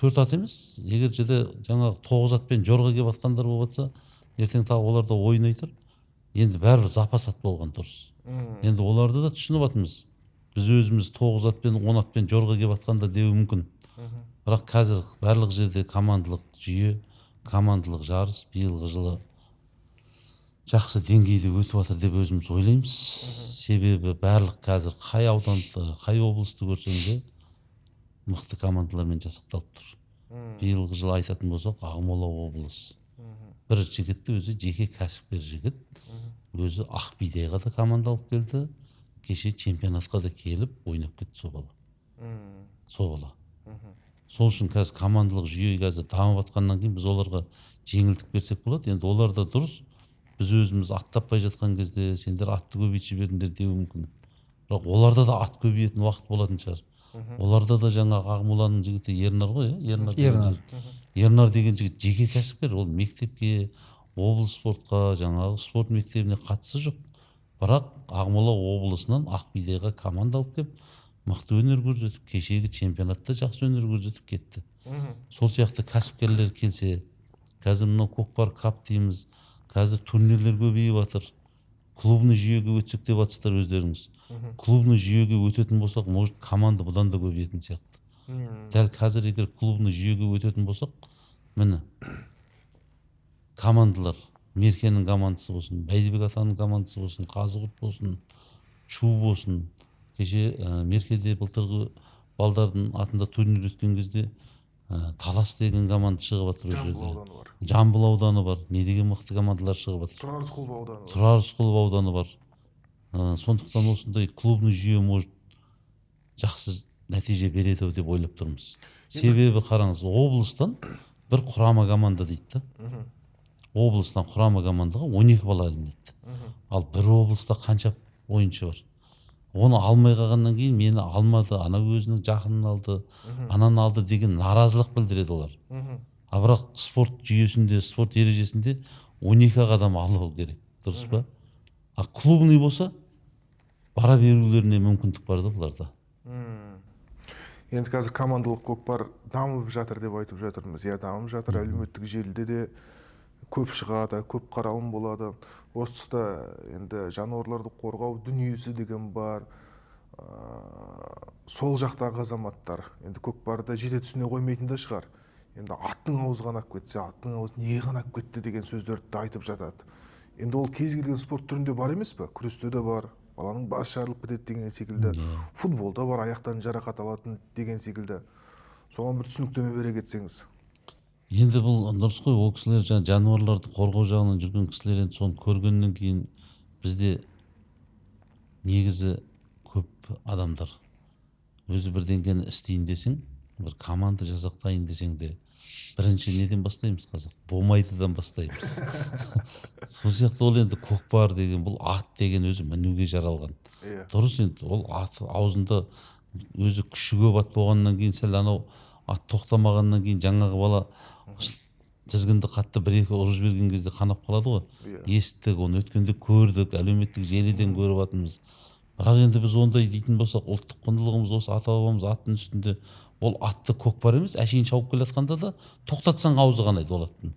4 ат емес, егер жерде жаңағы 9 атпен жорға келіп атқандар болып жатса, ертең тағы олар да ойнай тұр. Енді бәрібір запас ат болған дұрыс. Енді оларды да түсініп жатырмыз. Біз өзіміз 9 атпен 10 атпен жорға келіп атқанда деуі мүмкін. Бірақ қазір барлық жерде командалық жүйе, командалық жарыс биылғы жылы жақсы деңгейде өтіп жатыр деп өзіміз ойлаймыз. Себебі барлық қазір қай ауданды, қай облысты көрсең де мықты командалармен жасақталып тұр. Биылғы жылы айтатын болсақ, Ақмола облысы. Бір жігітті өзі жеке кәсіпкер жігіт. Өзі Ақбидайға да команда алып келді. Кеше чемпионатқа да келіп ойнап кетті сол бала. Сол үшін қазір командалық жүйе қазір дамып жатқаннан кейін біз оларға жеңілдік берсек болады. Енді олар да дұрыс. Біз өзіміз ат таппай жатқан кезде сендер атты көбейтіп жібердіңдер деуі мүмкін. Бірақ оларда да ат көбейетін уақыт болатын шығар. Оларда да жаңағы Ақмоланың жігіті Ернар ғой, Ернар деген жігіт жеке кәсіпкер. Ол мектепке, облыс спортқа, жаңағы спорт мектебіне қатысы жоқ. Бірақ Ақмола облысынан Ақбидайға команда алып келіп, мықты өнер көрсетіп, кешегі чемпионатта жақсы өнер көрсетіп кетті. Сол сияқты кәсіпкерлер келсе, қазір мынау көкпар кап дейміз, қазір турнирлер көбейіп жатыр. Клубный жүйеге өтсек деп жатсыздар өздеріңіз. Клубный жүйеге өтетін болсақ, может команда бұдан да көбейетін сияқты. Дәл қазір егер клубный жүйеге өтетін болсақ, міне командалар, Меркенің командасы болсын, Бәйдібек атаның командасы болсын, Қазығұрт болсын, Шу болсын. Кеше Меркеде былтырғы балдардың атында турнир өткен кезде Талас деген команда шығып жатыр ол жерде. Жамбыл ауданы бар. Не деген мықты командалар шығып жатыр. Тұрар Рысқұлов ауданы бар. Сондықтан осындай клубный жүйе может жақсы нәтиже береді деп ойлап тұрмыз. Себебі қараңыз, облыстан бір құрама команда дейді. Облыстан құрама командаға 12 бала ілінеді. Ал бір облыста қанша ойыншы бар? Оны алмай қалғаннан кейін мені алмады, ана өзінің жақынын алды, ананы алды деген наразылық білдіреді олар. А бірақ спорт жүйесінде, спорт ережесінде 12 адам алу керек, дұрыс па? А клубный болса бара берулеріне мүмкіндік бар да бұларда. Енді қазір командалық көкпар дамып жатыр деп айтып жатырмыз. Я дамып жатыр, әлеуметтік желіде де көп шығады, көп қаралым болады. Осы тұста енді жануарларды қорғау дүниесі деген бар. Сол жақтағы азаматтар енді көкпарды жете түсіне қоймайтын да шығар. Енді аттың аузы қанап кетсе, аттың аузы неге қанап кетті деген сөздерді айтып жатады. Енді ол кез келген спорт түрінде бар емес пе? Күресте де бар, баланың басы жарылып кетеді деген секілді. Футболда бар, аяқтан жарақат алатын деген секілді. Соған бір түсініктеме бере кетсеңіз. Енді бұл дұрыс қой, ол кісілер жануарларды қорғау жағынан жүрген кісілер енді соны көргеннен кейін бізде негізі көп адамдар өзі бірдеңені істейін десең, бір команда жасақтайын десең де бірінші неден бастаймыз қазақ? Болмайдыдан бастаймыз. Сол сияқты ол енді көкпар деген, бұл ат деген өзі мінуге жаралған. Дұрыс, енді ол ат аузында өзі күші көп ат болғаннан кейін сәл анау ат тоқтамағаннан кейін жаңағы бала тізгінді қатты бір-екі ұрып жіберген кезде қанап қалады ғой. Естік, оны өткенде көрдік, әлеуметтік желіден көріп жатырмыз. Бірақ енді біз ондай дейтін болсақ, ұлттық құндылығымыз осы ата-бабамыз аттың үстінде, ол атты көкпар емес, әшейін шауып келе жатқанда да тоқтатсаң аузы қанайды ол аттың.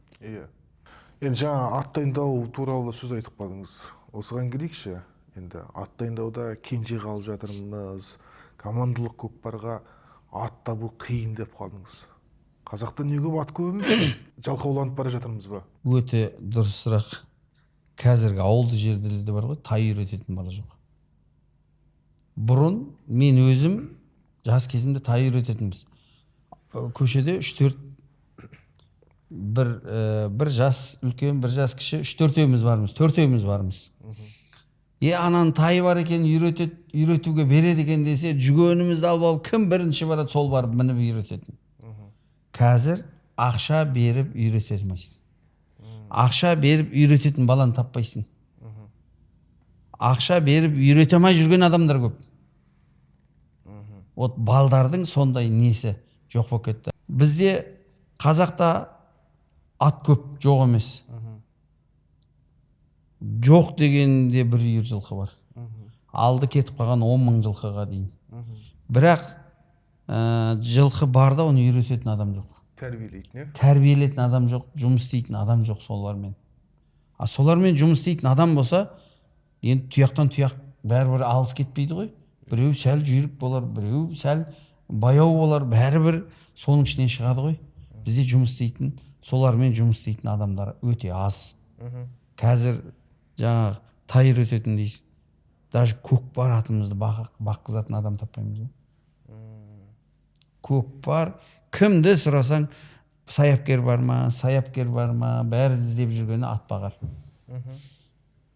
Енді жаңа ат дайындау туралы сөз айтып қалдыңыз. Осыған келейікші. Енді ат дайындауда кенже қалып жатырмыз. Командалық көкпарға ат табу қиын деп қалдыңыз. Қазақта неге ат көп емес? Жалқауланып бара жатырмыз ба? Өте дұрыс сұрақ. Қазіргі ауылды жерлерде бар ғой, тай үйрететін бала жоқ. Бұрын мен өзім жас кезімде тай үйрететінбіз. Көшеде 3-4 бір жас үлкен, бір жас кіші, 3-4-еуміз бармыз, 4-еуміз бармыз. Ананың тайы бар екен, үйретуге береді екен десе, жүгенімізді алып кім бірінші барады, сол барып мініп үйрететін. Қазір ақша беріп үйрететмейсің. Ақша беріп үйрететін баланы таппайсың. Ақша беріп үйретемей жүрген адамдар көп. От балдардың сондай несі жоқ болып кетті. Бізде қазақта ат көп, жоқ емес. Жоқ дегенде бір үйір жылқы бар. Алды кетіп қалған 10.000 жылқыға дейін. Бірақ жылқы барда оны үйрететін адам жоқ. Тәрбиелейтін адам жоқ, жұмыс істейтін адам жоқ солармен. Солармен жұмыс істейтін адам болса, енді тұяқтан тұяқ бәрібір алыс кетпейді ғой. Біреу сәл жүйрік болар, біреу сәл баяу болар, бәрібір соның ішінен шығады ғой. Бізде жұмыс істейтін солармен жұмыс істейтін адамдар өте аз. Қазір жаңағы тайыр өтетін дейсіз, даже көкпар атымызды баққызатын адам таппаймыз. Көкпар, кімді сұрасаң, саяпкер бар ма, бәрі іздеп жүргені ат бағар.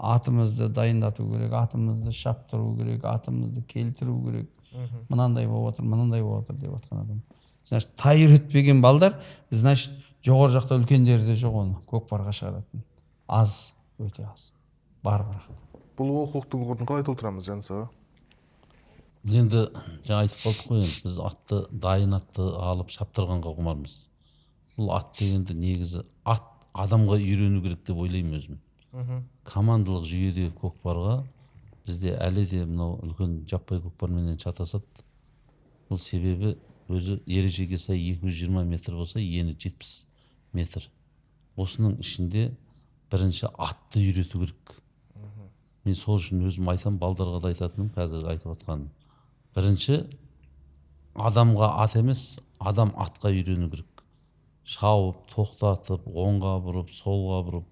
Атымызды дайындату керек, атымызды шаптыру керек, атымызды келтіру керек. Мынандай болып отыр деп отқан адам. Значит, тайыр өтпеген балдар, значит, жоғар жақта үлкендері де жоқ оны көкпарға шығаратын. Аз, өте аз. Бар бірақ. Бұл олқылықтың орнын қалай толтырамыз, Жаныс аға? Енді жаңа айтып қалдық қой, біз атты, дайын атты алып шаптырғанға құмармыз. Бұл ат дегенді негізі ат адамға үйрену керек деп ойлаймын өзім. Командалық жүйедегі көкпарға бізде әлі де мынау үлкен жаппай көкпарменен шатасады. Бұл себебі өзі ережеге сай 220 метр болса, ені 70 метр. Осының ішінде бірінші атты үйрету керек. Мен сол үшін өзім айтам, балдарға да айтатыным, қазір айтып атқаным. Бірінші адамға ат емес, адам атқа үйрену керек. Шауып, тоқтатып, оңға бұрып, солға бұрып.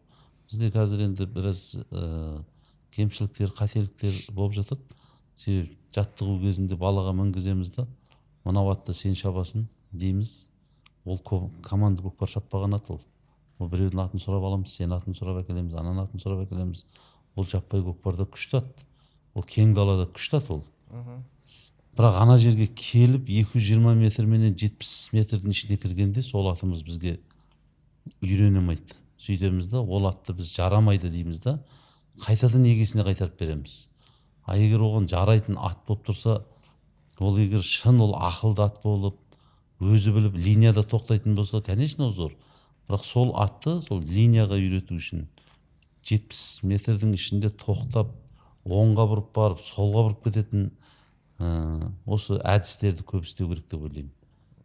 Бізде қазір енді біраз кемшіліктер, қателіктер болып жатады. Себебі жаттығу кезінде балаға мінгіземіз да, мынау атты сен шабасын дейміз. Ол команда көкпар шаппаған ат ол. Ол біреудің атын сұрап аламыз, сен атын сұрап әкелеміз, ананың атын сұрап әкелеміз. Ол жаппай көкпарда күшті ат. Ол кең далада күшті ат ол. Бірақ ана жерге келіп 220 метр менен 70 метрдің ішіне кіргенде сол атымыз бізге үйренемейді. Сөйтеміз да, ол атты біз жарамайды дейміз да, қайтадан егесіне қайтарып береміз. Егер оған жарайтын ат болып тұрса, ол егер шын ол ақылды ат болып, өзі біліп линияда тоқтайтын болса, конечно зор. Бірақ сол атты сол линияға үйрету үшін 70 метрдің ішінде тоқтап, оңға бұрып барып, солға бұрып кететін осы әдістерді көп істеу керек деп ойлаймын.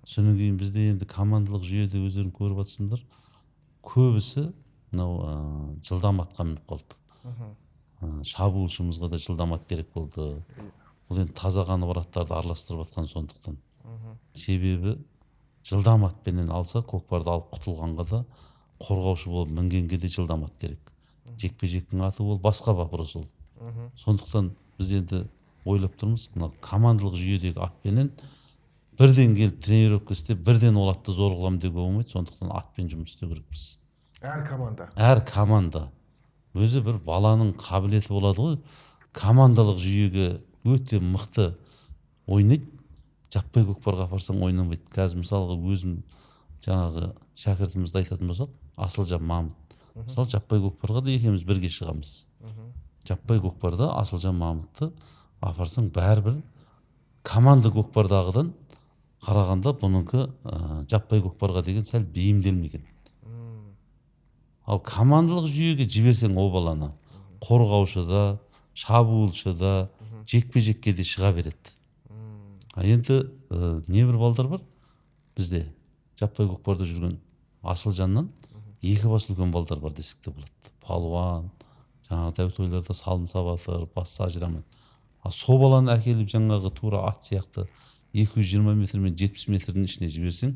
Содан кейін бізде енді командалық жүйеде өздерің көріп жатсыңдар, көбісі мынау жылдам атқа мініп қалды. Шабуылшымызға да жылдам ат керек болды. Бұл енді таза қаны бар аттарды араластырып жатқан сондықтан. Себебі жылдам атпенен алса, көкпарды алып құтылғанға да қорғаушы болып мінгенге де жылдам ат керек. Жекпе-жектің аты ол басқа вопрос ол. Сондықтан біз енді ойлап тұрмыз, командалық жүйедегі атпенен бірден келіп тренировка істеп, бірден ол атты зор қыламын деуге болмайды, сондықтан атпен жұмыс істеу керекпіз. Әр команда өзі бір баланың қабілеті болады ғой, командалық жүйеге өте мықты ойнайды. Жаппай көкпарға апарсаң ойнамайды. Қазір мысалға өзім жаңағы шәкіртімізді айтатын болсақ, Асылжан Мамыт. Мысалы жаппай көкпарға да екеуміз бірге шығамыз. Жаппай көкпарда Асылжан Мамытты апарсаң бәрібір команда көкпардағыдан қарағанда бұныңкі жаппай көкпарға деген сәл бейімделмеген. Ал командалық жүйеге жіберсең ол баланы қорғаушыда, шабуылшыда, жекпе-жекке де шыға береді. Енді небір балдар бар бізде жаппай көкпарда жүрген Асылжаннан екі бас үлкен балдар бар десек те болады. Палуан, жаңағы дәутойларда салым сабатыр, бас ажырамайды. Сол баланы әкеліп жаңағы тура ат сияқты 220 метр мен 70 метрдің ішіне жіберсең,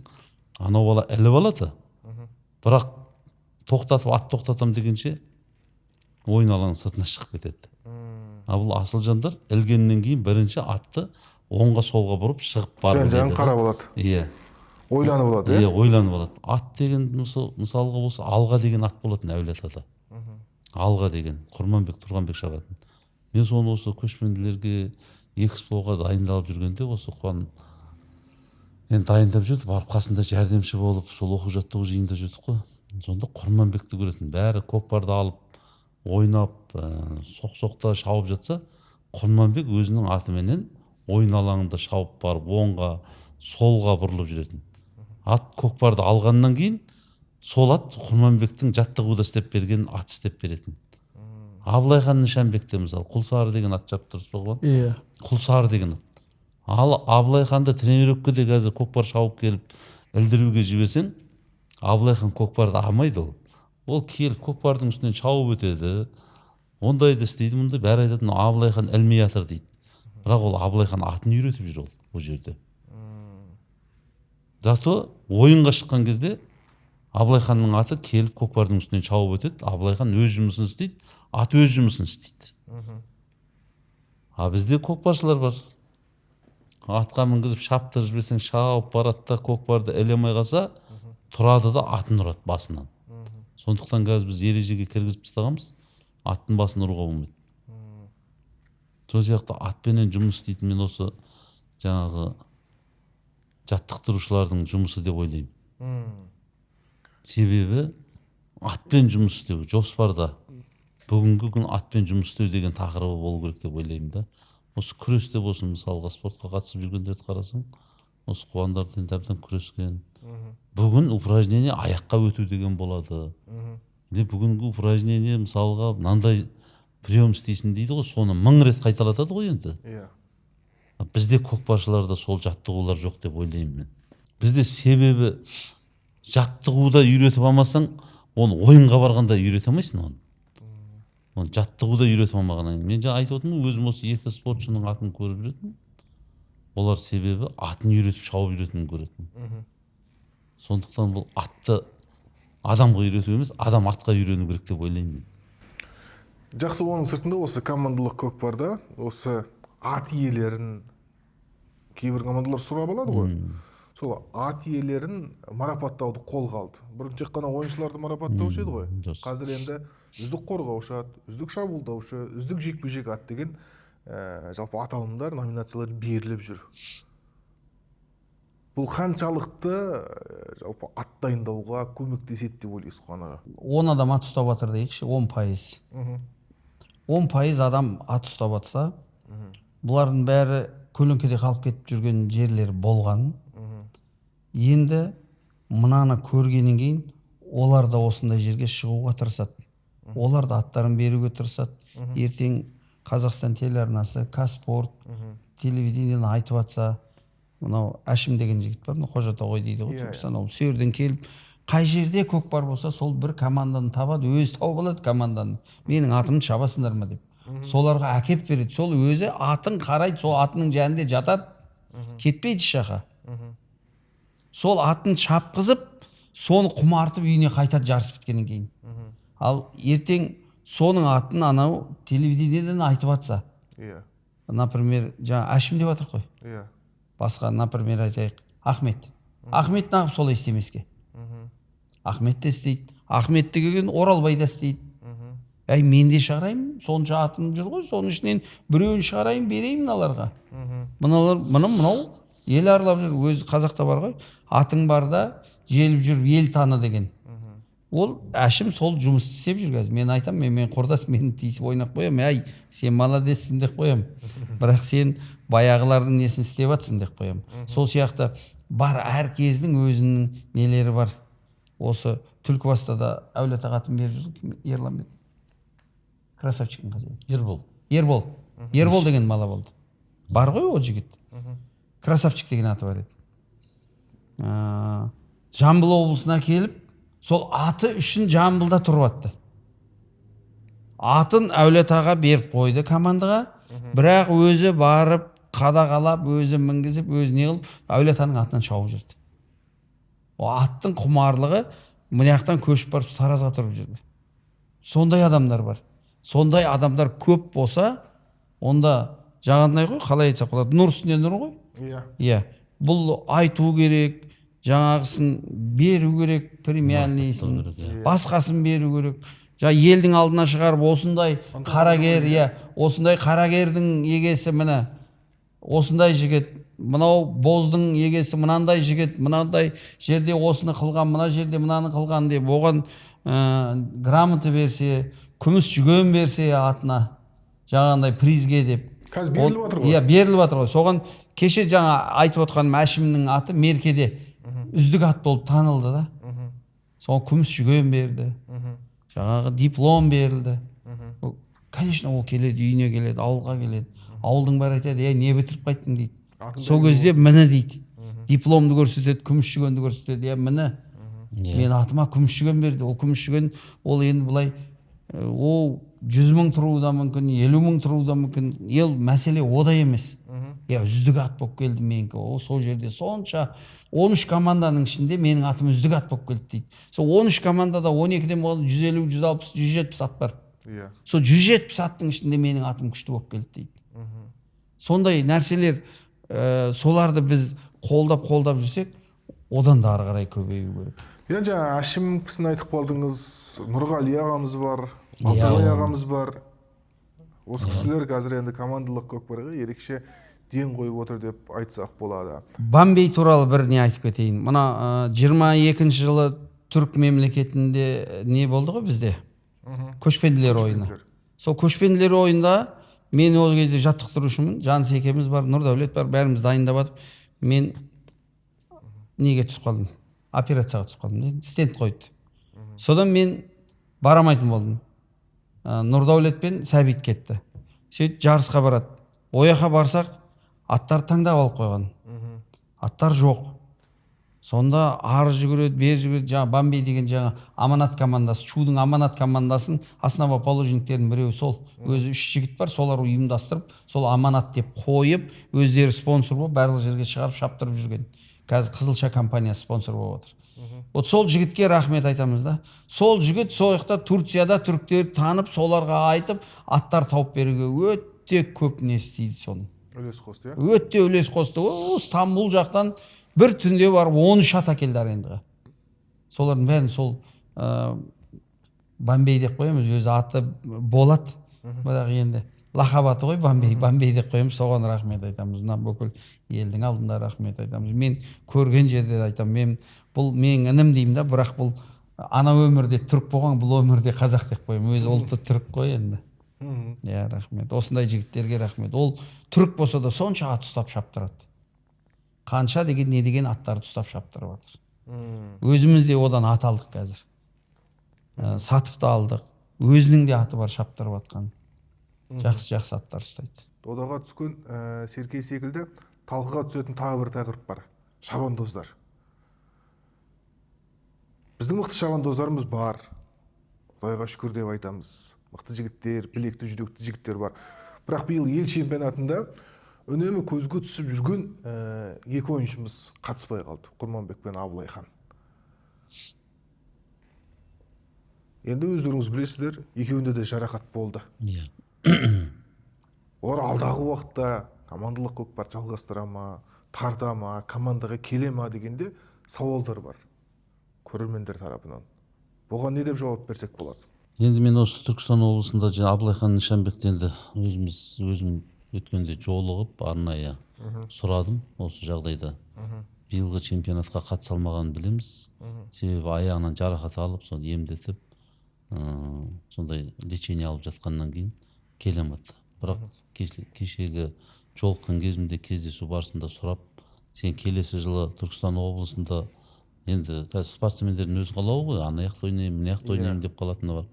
анау бала іліп алады. Бірақ тоқтатып, ат тоқтатам дегенше ойын алаңның сыртына шығып кетеді. Бұл Асылжандар ілгеннен кейін бірінші атты оңға солға бұрып шығып барып жан қара болады. Иә. Ойланып болады. Иә, ойланып алады. Ат деген мысалға болса алға деген ат болатын әулиеатада. Алға деген Құрманбек Тұрғанбек шабатын. Мен соны осы көшпенділерге экспоға дайындалып жүргенде осы Қуан енді дайындап жүрді, барып қасында жәрдемші болып, сол оқу жаттығу жиында жүрдік қой. Сонда Құрманбекті көретін, бәрі көкпарды алып, ойнап, соқ-соқта шауып жатса, Құрманбек өзінің атыменен ойын алаңында шауып барып, оңға, солға бұрылып жүретін. Ат көкпарды алғаннан кейін, сол ат Құрманбектің жаттығуда істеп берген ат істеп беретін. Абылайхан Нишанбекте мысалы Құлсары деген ат жап тұрсыз ба? Иә. Құлсары деген ат. Ал Абылайханды тренировкаде қазір көкпар шауып келіп ілдіруге жіберсең, Абылайхан көкпарды алмайды ол. Ол келіп көкпардың үстінен шауып өтеді. Ондайды істейді, мұндай бәрі айтатын Абылайхан ілмей жатыр дейді. Бірақ ол Абылайхан атын үйретіп жүр ол жерде. Зато ойынға шыққан кезде Абылай ханның аты келіп көкпардың үстінен шауып өтеді. Абылай хан өз жұмысын істейді, ат өз жұмысын істейді. А бізде көкпаршылар бар. Атқа мінгізіп шаптырып жіберсең шауып барады да, көкпарды ілемей қалса, тұрады да атын ұрады басынан. Сондықтан қазір біз ережеге кіргізіп тастағанбыз, аттың басын ұруға болмайды. Сол сияқты атпенен жұмыс істейтін мен осы жаңағы жаттықтырушылардың жұмысы деп ойлаймын. Себебі атпен жұмыс істеу жоспарда. Бүгінгі күн атпен жұмыс істеу деген тақырыбы болу керек деп ойлаймын да. Осы күресте болсын, мысалға спортқа қатысып жүргендерді қарасаң, осы қуандардың әбден күрескен. Бүгін упражнение аяққа өту деген болады. Бүгінгі упражнение мысалға мынандай прием істейсің дейді ғой, соны 1000 рет қайталатады ғой енді. Бізде көкпаршыларда сол жаттығулар жоқ деп ойлаймын мен. Бізде себебі жаттығуда үйретіп алмасаң, оны ойынға барғанда үйрете алмайсың оны. Оны жаттығуда үйретіп алмағаннан кейін. Мен жаңа айтып отырмын, өзім осы екі спортшының атын көріп жүретін. Олар себебі атын үйретіп шауып жүретінін көретін. Сондықтан бұл атты адамға үйрету емес, адам атқа үйрену керек деп ойлаймын. Жақсы, оның сыртында осы командалық көкпарда осы ат иелерін кейбір командалар сұрап алады ғой. Сол ат иелерін марапаттауды қолға алды. Бұрын тек қана ойыншыларды марапаттаушы еді ғой. Қазір енді үздік қорғаушы ат, үздік шабуылдаушы, үздік жекпе-жек ат деген жалпы аталымдар, номинациялар беріліп жүр. Бұл қаншалықты жалпы ат дайындауға көмектеседі деп ойлайсыз қанаға? 10 адам ат ұстап жатыр дейікші, 10%. 10% адам ат ұстап жатса, бұлардың бәрі көлеңкеде қалып кетіп жүрген жерлер болған. Енді мынаны көргеннен кейін олар да осындай жерге шығуға тырысады. Олар да аттарын беруге тырысады. Ертең Қазақстан телеарнасы, Казспорт, телевидениеден айтып жатса, мынау Әшім деген жігіт бар, Қожатоғай дейді ғой, Түркістан, ол сөрден келіп, қай жерде көкпар болса, сол бір команданы табады, өзі тауып алады команданы. Менің атымды шабасыңдар ма деп. Соларға әкеп береді. Сол өзі атын қарайды, сол атының жанында жатады, кетпейді шақа. Сол атын шапқызып, соны құмартып үйіне қайтады жарыс біткеннен кейін. Ал ертең соның атын анау телевидениеден айтып жатса, например, жаңа Әшім деп жатыр ғой. Басқа, например, айтайық, Ахмет. Ахмет нағып солай істемеске. Ахмет те істейді. Ахмет деген Оралбай да істейді. Әй, мен де шығарайын, сонша атым жүр ғой, соның ішінен біреуін шығарайын, берейін мыналарға. Мынау ел аралап жүр, өзі қазақта бар ғой, атың барда желіп жүр, ел таны деген. Ол Әшім сол жұмыс істеп жүр қазір. Мен айтам, мен құрдас, мені тиісіп ойнап қоям, әй, сен молодессің деп қоям. Бірақ сен баяғылардың несін істеп жатсың деп қоям. Сол сияқты бар, әр кездің өзінің нелері бар. Осы Түлкібастада Әулет ағатын беріп жүрді, Ерлан бек. Красавчиктің қазір. Ербол деген бала болды. Бар ғой ол жігіт. Красавчик деген аты бар еді. Жамбыл облысына келіп, сол аты үшін Жамбылда тұрып атты. Атын Әулет аға беріп қойды командаға, бірақ өзі барып, қадағалап, өзі мінгізіп, өзі не қылып, Әулет аның атынан шауып жүрді. О аттың құмарлығы мынаяқтан көшіп барып Таразға тұрып жүрді. Сондай адамдар бар. Сондай адамдар көп болса, онда жаңағындай ғой, қалай айтсақ болады, нұр үстіне нұр ғой. Иә. Бұл айту керек, жаңағысын беру керек, премиальныйсын, басқасын беру керек. Елдің алдына шығарып, осындай қарагер, осындай қарагердің егесі міне, осындай жігіт, мынау боздың егесі мынандай жігіт, мынандай жерде осыны қылған, мына жерде мынаны қылған деп, оған грамота берсе, күміс жүген берсе атына, жаңағындай призге деп. Қазір беріліп жатыр ғой. Иә, беріліп жатыр ғой. Соған кеше жаңа айтып отқаным Әшімнің аты меркеде үздік ат болып танылды да. Соған күміс жүген берді. Жаңағы диплом берілді. Конечно, ол келеді, үйіне келеді, ауылға келеді. Ауылдың бәрі айтады, не бітіріп қайттың дейді. Сол кезде міне дейді. Дипломды көрсетеді, күміс жүгенді көрсетеді. Міне, мен атыма күміс жүген берді. Ол күміс жүген, ол енді бұлай, ол 100 мың тұруы да мүмкін, 50 мың тұруы да мүмкін. Ел мәселе ода емес. үздік ат болып келді менікі. Сол жерде сонша 13 команданың ішінде менің атым үздік ат болып келді дейді. Сол 13 командада 12-ден 150, 160, 170 ат бар. Иә. Сол 170 аттың ішінде менің атым күшті болып келді дейді. Сондай нәрселер, соларды біз қолдап жүрсек, одан да ары қарай көбею керек. Иә, жаңа Әшім кісін айтып қалдыңыз, Нұрғали ағамыз бар, Алтабай ағамыз бар. Осы кісілер қазір енді командалық көкпарға ерекше ден қойып отыр деп айтсақ болады. Бомбей туралы бір не айтып кетейін. Мына 22 жылы түрік мемлекетінде не болды ғой бізде? Көшпенділер ойыны. Сол көшпенділер ойында мен ол кезде жаттықтырушымын. Жаныс екеуміз бар, Нұрдәулет бар, бәріміз дайындап жатып, мен неге түсіп қалдым? Операцияға түсіп қалдым. Стенд қойды. Содан мен барамайтын болдым. Нұрдәулет пен Сәбит кетті. Сөйтіп жарысқа барады. Ояқа барсақ, аттар таңдап алып қойған. Аттар жоқ. Сонда ары жүгіреді, бер жүгіреді. Жаңа Бомбей деген жаңа аманат командасы, Чудың аманат командасын основоположниктердің біреуі сол. Өзі 3 жігіт бар, солар ұйымдастырып, сол аманат деп қойып, өздері спонсор болып, барлық жерге шығарып шаптырып жүрген. Қазір Қызылша компаниясы спонсор болып отыр. Вот сол жігітке рахмет айтамыз да. Сол жігіт сол жақта Турцияда түріктерді танып, соларға айтып, аттар тауып беруге өте көп не істейді соны. Үлес қосты, иә? Өте үлес қосты. Стамбул жақтан бір түнде барып 13 ат әкелді арендаға. Солардың бәрін сол Бомбей деп қоямыз. Өзі аты Болат. Бірақ енді лақап аты ғой Бомбей деп қоямыз. Соған рахмет айтамыз. Мына бүкіл елдің алдында рахмет айтамыз. Мен көрген жерде айтамын. Бұл менің інім деймін да, бірақ бұл ана өмірде түрік болған, бұл өмірде қазақ деп қоямын. Өзі ұлты түрік қой енді. Иә, рахмет. Осындай жігіттерге рахмет. Ол түрік болса да сонша ат ұстап шаптырады. Қанша деген не деген аттарды ұстап шаптырып жатыр. Өзіміз де одан ат алдық қазір. Сатып та алдық. Өзінің де аты бар шаптырып жатқан. Жақсы аттар ұстайды. Додаға түскен Серкей секілді талқыға түсетін тағы бір тақырып бар. Шабандоздар. Біздің мықты шабандоздарымыз бар. Құдайға шүкір деп айтамыз. Мықты жігіттер, білекті жүректі жігіттер бар. Бірақ биыл ел чемпионатында үнемі көзге түсіп жүрген екі ойыншымыз қатыспай қалды. Құрманбек пен Абылайхан. Енді өздеріңіз білесіздер, екеуінде де жарақат болды. Иә. Олар алдағы уақытта командалық көкпар жалғастыра ма, тарта ма, командаға келе ма дегенде сауалдар бар көрермендер тарапынан. Бұған не деп жауап берсек болады? Енді мен осы Түркістан облысында Абылайхан Нишанбектен де өзім өткенде жолығып, арнайы сұрадым осы жағдайда. Биылғы чемпионатқа қатыса алмағанын білеміз. Себебі аяғынан жарақат алып, соны емдетіп, сондай лечение алып жатқаннан кейін келе алмады. Бірақ кешегі жолыққан кезімде кездесу барысында сұрап, сен келесі жылы Түркістан облысында енді спортсмендердің өз қалауы ғой, ана жақта ойнаймын, мына жақта ойнаймын деп қалатыны бар.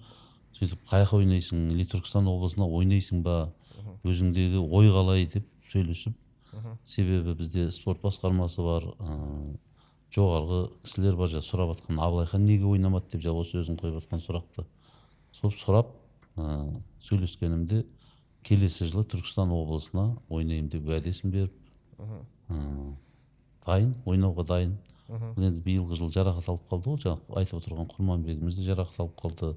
Сөйтіп қаяққа ойнайсың, или Түркістан облысына ойнайсың ба, өзіңдегі ой қалай деп сөйлесіп, себебі бізде спорт басқармасы бар, жоғарғы кісілер бар, сұрап жатқан, Абылайхан неге ойнамады деп осы өзің қойып жатқан сұрақты. Сол сұрап сөйлескенімде келесі жылы Түркістан облысына ойнаймын деп уәдесін беріп, дайын, ойнауға дайын. Енді биылғы жыл жарақат алып қалды ғой, жаңа айтып отырған Құрманбегіміз де жарақат алып қалды.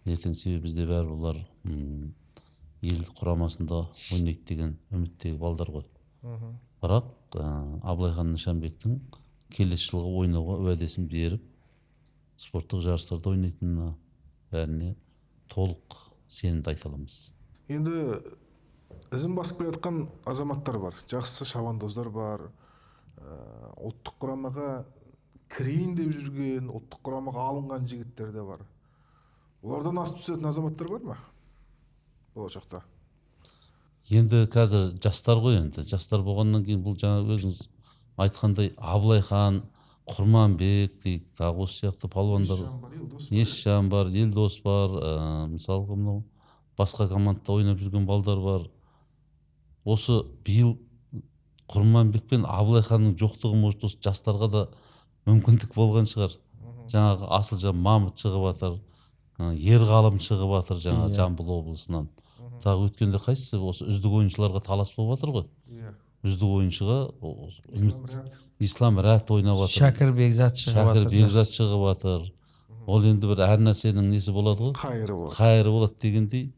Ертең себебі бізде бәрі олар ел құрамасында ойнайды деген үміттегі балдар ғой. Бірақ Абылайхан Нишанбектің келесі жылғы ойнауға уәдесін беріп, спорттық жарыстарда ойнайтынына бәріне толық сенімді айта аламыз. Енді ізін басып келе жатқан азаматтар бар, жақсы шабандоздар бар. Ұлттық құрамаға кірейін деп жүрген, ұлттық құрамаға алынған жігіттер де бар. Олардан асып түсетін азаматтар бар ма болашақта? Енді қазір жастар ғой, енді жастар болғаннан кейін бұл жаңа өзіңіз айтқандай Абылайхан, Құрманбек дейік, тағы осы сияқты палуандар, Есжан бар, Елдос бар, мысалға мынау басқа командада ойнап жүрген балдар бар. Осы биыл Құрманбек пен Абылайханның жоқтығы может осы жастарға да мүмкіндік болған шығар. Жаңағы Асылжан Мамыт шығып жатыр, Ерғалым шығып жатыр жаңағы Жамбыл облысынан. Тағы өткенде қайсысы осы үздік ойыншыларға талас болып жатыр ғой. үздік ойыншыға ислам рәт ойнап жатыр. Шәкір Бекзат шығып Шәкір жатыр. Бекзат шығып жатыр. Ол енді бір әр нәрсенің несі болады ғой, қайыры болады дегендей.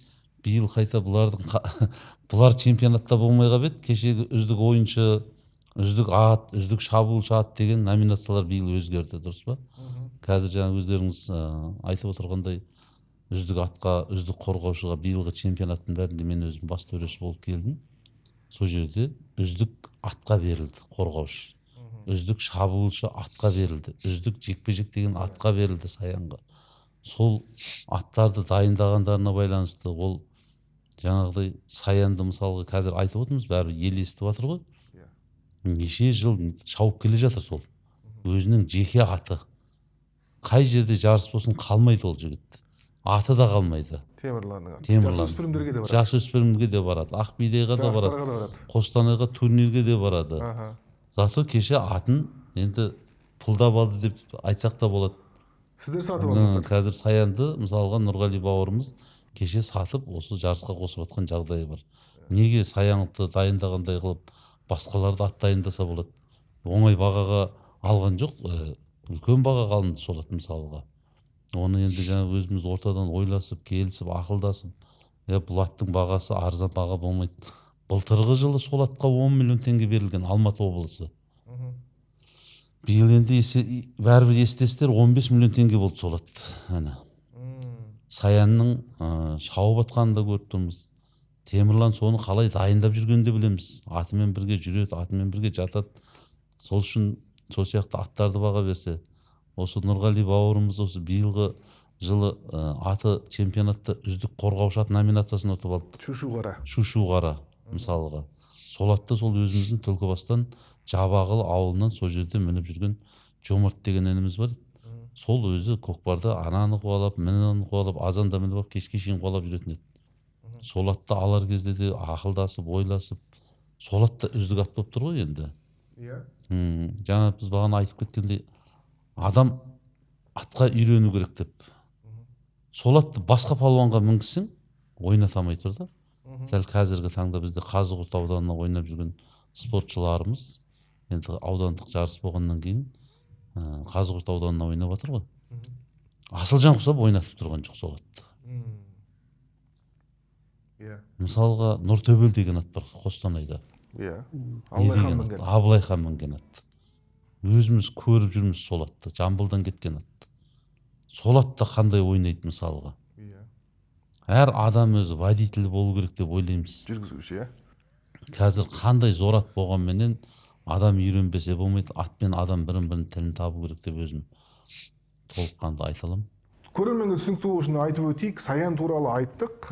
Биыл қайта бұлар чемпионатта болмай қалып еді. Кешегі үздік ойыншы, үздік ат, үздік шабуылшы ат деген номинациялар биыл өзгерді, дұрыс па? Қазір жаңа өздеріңіз айтып отырғандай, үздік атқа, үздік қорғаушыға биылғы чемпионаттың бәрінде мен өзім бас төреші болып келдім. Сол жерде үздік атқа берілді қорғаушы, үздік шабуылшы атқа берілді, үздік жекпе-жек деген атқа берілді Саянға. Сол аттарды дайындағандарына байланысты ол жаңағыдай Саянды мысалға қазір айтып отырмыз, бәрі ел естіп жатыр ғой. Неше жыл шауып келе жатыр сол. Өзінің жеке аты. Қай жерде жарыс болсын қалмайды ол жігіт. Аты да қалмайды. Темірлан. Жасөспірімге де барады. Ақбидайға да барады. Қостанайға турнирге де барады. Зато кеше атын енді пұлдап алды деп айтсақ та болады. Сіздер сатып алдыңыздар. Қазір Саянды мысалға Нұрғали бауырымыз кеше сатып осы жарысқа қосып жатқан жағдайы бар. Неге Саянды дайындағандай қылып басқаларды ат дайындаса болады? Оңай бағаға алған жоқ, үлкен бағаға алынды сол ат мысалға. Оны енді жаңа өзіміз ортадан ойласып, келісіп, ақылдасып, бұл аттың бағасы арзан баға болмайды. Былтырғы жылы сол атқа 10 миллион теңге берілген Алматы облысы. Биыл енді бәрібір естесіздер 15 миллион теңге болды сол ат. Саянның шауып атқанын да көріп тұрмыз. Темірлан соны қалай дайындап жүргенін де білеміз. Атымен бірге жүреді, атымен бірге жатады. Сол үшін сол сияқты аттарды баға берсе, осы Нұрғали бауырымыз осы биылғы жылы аты чемпионатта үздік қорғаушы ат номинациясын ұтып алды. Шушу қара мысалға. Сол атты сол өзіміздің Түлкібастан Жабағыл ауылынан сол жерде мініп жүрген Жомарт деген ініміз бар. Сол өзі көкпарда ананы қуалап, мынаны қуалап, азанда мініп алып, кешке шейін қуалап жүретін еді. Сол атты алар кезде де ақылдасып, ойласып, сол атта үздік ат болып тұр ғой енді. Жаңа біз бағана айтып кеткендей, адам атқа үйрену керек деп. Сол атты басқа палуанға мінгізсең, ойната алмай тұр да. Дәл қазіргі таңда бізде Қазығұрт ауданына ойнап жүрген спортшыларымыз, енді аудандық жарыс болғаннан кейін Қазығұрт ауданына ойнап жатыр ғой. Асылжан Құсап ойнатып тұрған жоқ сол атты. Мысалға Нұртөбел деген ат бар Қостанайда. Абылайхан мінген ат. Өзіміз көріп жүрміз сол атты, Жамбылдан кеткен ат. Сол атта қандай ойнайды мысалға. Әр адам өзі водитель болу керек деп ойлаймыз. Жүргізуші, Қазір қандай зор ат болғанменен адам үйренбесе болмайды. Атпен адам бірін-бірін тілін табу керек деп өзім толыққанды айта аламын. Көрерменге түсінікті болу үшін айтып өтейік. Саян туралы айттық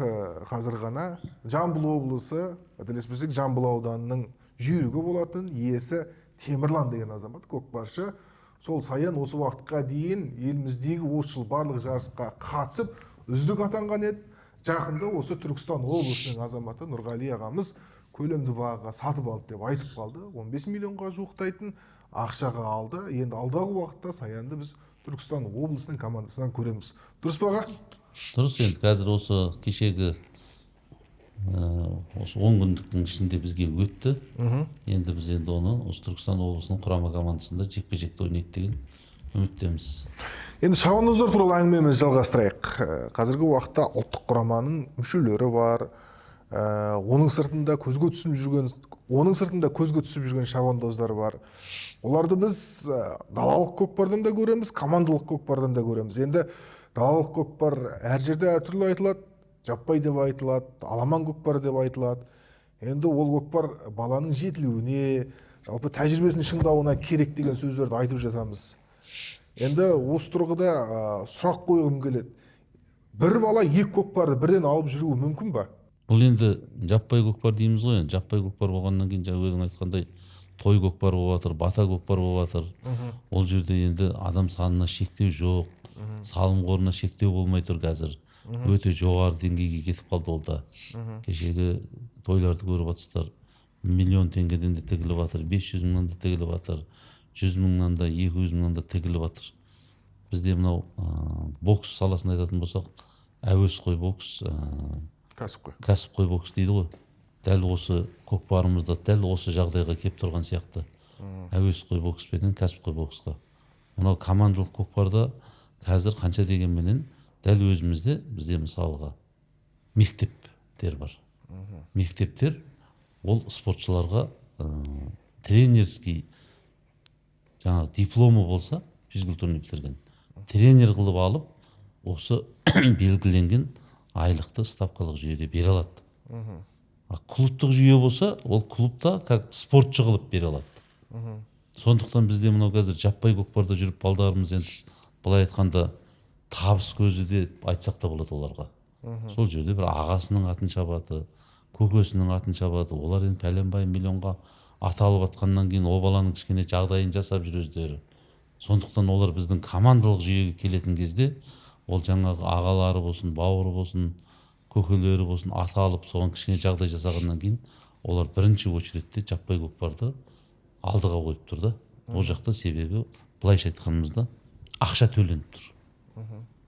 қазір ғана. Жамбыл облысы, қателеспесек, Жамбыл ауданының жүйрігі болатын иесі Темірлан деген азамат, көкпаршы. Сол Саян осы уақытқа дейін еліміздегі 30 жыл барлық жарысқа қатысып, үздік атанған еді. Жақында осы Түркістан облысының азаматы Нұрғали ағамыз көлемді бағаға сатып алды деп айтып қалды. 15 миллионға жуықтайтын ақшаға алды. Енді алдағы уақытта Саянды біз Түркістан облысының командасынан көреміз. Дұрыс баға? Дұрыс, енді қазір осы кешегі осы 10 күндіктің ішінде бізге өтті. Енді біз енді оны осы Түркістан облысының құрама командасында жекпе-жекте ойнайды деген үміттеміз. Енді шабандоздар туралы әңгімемізді жалғастырайық. Қазіргі уақытта ұлттық құраманың мүшелері бар. Оның сыртында көзге түсіп жүрген шабандоздар бар. Оларды біз далалық көкпардан да көреміз, командалық көкпардан да көреміз. Енді далалық көкпар әр жерде әртүрлі айтылады, жаппай деп айтылады, аламан көкпар деп айтылады. Енді ол көкпар баланың жетілуіне, жалпы тәжірибесін шыңдауына керек деген сөздерді айтып жатамыз. Енді осы тұрғыда сұрақ қойғым келеді. Бір бала екі көкпарды бірден алып жүруі мүмкін ба? Бұл енді жаппай көкпар дейміз ғой. Жаппай көкпар болғаннан кейін жаңа өзің айтқандай той көкпар болып жатыр, бата көкпар болып жатыр. Ол жерде енді адам санына шектеу жоқ, салым қорына шектеу болмай тұр қазір. Өте жоғары деңгейге кетіп қалды ол да. Кешегі тойларды көріп жатсыздар. 1 миллион теңгеден де тігіліп жатыр, 500 мыңнан да тігіліп жатыр, 100 мыңнан да, 200 мыңнан да тігіліп жатыр. Бізде мынау бокс саласын айтатын болсақ, әуесқой бокс, кәсіпқой бокс дейді ғой. дәл осы көкпарымызда дәл осы жағдайға келіп тұрған сияқты. Әуесқой бокс пенен кәсіпқой боксқа. Мынау командалық көкпарда қазір қанша дегенменен дәл өзімізде бізде мысалға мектептер бар. Мектептер ол спортшыларға тренерский жаңағы дипломы болса, физкультурный бітірген, тренер қылып алып, осы белгіленген айлықты ставкалық жүйеде бере алады. Клубтық жүйе болса, ол клубта как спортшы қылып бере алады. Сондықтан бізде мынау қазір жаппай көкпарда жүріп балдарымыз енді былай айтқанда табыс көзі деп айтсақ та болады оларға. Сол жерде бір ағасының атын шабады, көкесінің атын шабады. Олар енді пәленбай миллионға аталып атқаннан кейін о баланың кішкене жағдайын жасап жүр өздері. Сондықтан олар біздің командалық жүйеге келетін кезде ол жаңағы ағалары болсын, бауыры болсын, көкелері болсын аталып соған кішкене жағдай жасағаннан кейін олар бірінші очередте жаппай көкпарды алдыға қойып тұр да. Ол жақта себебі былайша айтқанымызда ақша төленіп тұр.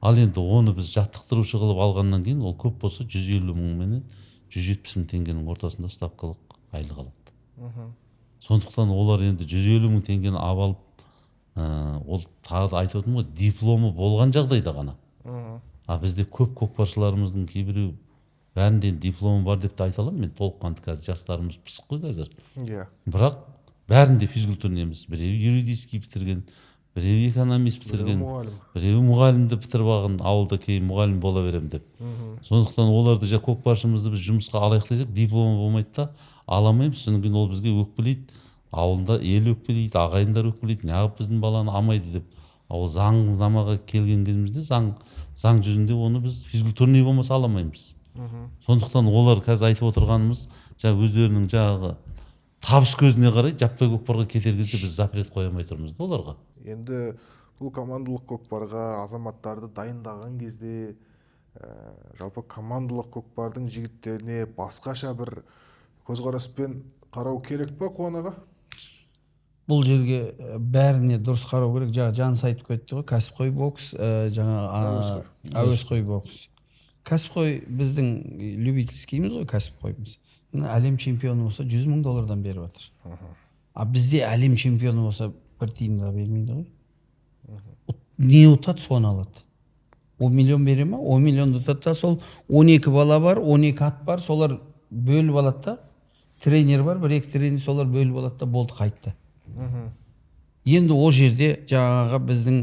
Ал енді оны біз жаттықтырушы қылып алғаннан кейін ол көп болса 150 мың менен 170 мың теңгенің ортасында ставкалық айлық алады. Сондықтан олар енді 150 мың теңгені алып, ол тағы да айтып отырмын ғой, дипломы болған жағдайда ғана. А бізде көп көкпаршыларымыздың кейбіреу бәрінде дипломы бар деп те айта аламын мен, толыққанды қазір жастарымыз пысық қой қазір. Бірақ бәрінде физкультурный емес, біреуі юридический бітірген, біреуі экономист бітірген, біреуі мұғалімді бітіріп алған, ауылда кейін мұғалім бола берем деп. Сондықтан оларды көкпаршымызды біз жұмысқа алайық десек, дипломы болмайды да ала алмаймыз. Содан кейін ол бізге өкпелейді, ауылда ел өкпелейді, ағайындар өкпелейді, неғып біздің баланы алмайды деп. Ал заңнамаға келген кезімізде заң жүзінде оны біз физкультурный болмаса ала алмаймыз. Сондықтан олар қазір айтып отырғанымыз өздерінің жаңағы табыс көзіне қарай жаппай көкпарға кетер кезде біз запрет қоя алмай тұрмыз да оларға. Енді бұл командалық көкпарға азаматтарды дайындаған кезде жалпы командалық көкпардың жігіттеріне басқаша бір көзқараспен қарау керек па, Қуан аға? Бұл жерге бәріне дұрыс қарау керек. Жаныс айтып кетті ғой, кәсіпқой бокс, әуесқой бокс. Кәсіпқой біздің любительскийміз ғой, кәсіпқоймыз. Әлем чемпионы болса $100 мың беріп жатыр. А бізде әлем чемпионы болса бір тиын да бермейді ғой. Не ұтады, соны алады. 10 миллион бере ма? 10 миллионды ұтады да, сол 12 бала бар, 12 ат бар, солар бөліп алады да. Тренер бар, бір-екі тренер, солар бөліп алады да, болды, қайтты. Енді о жерде жаңағы біздің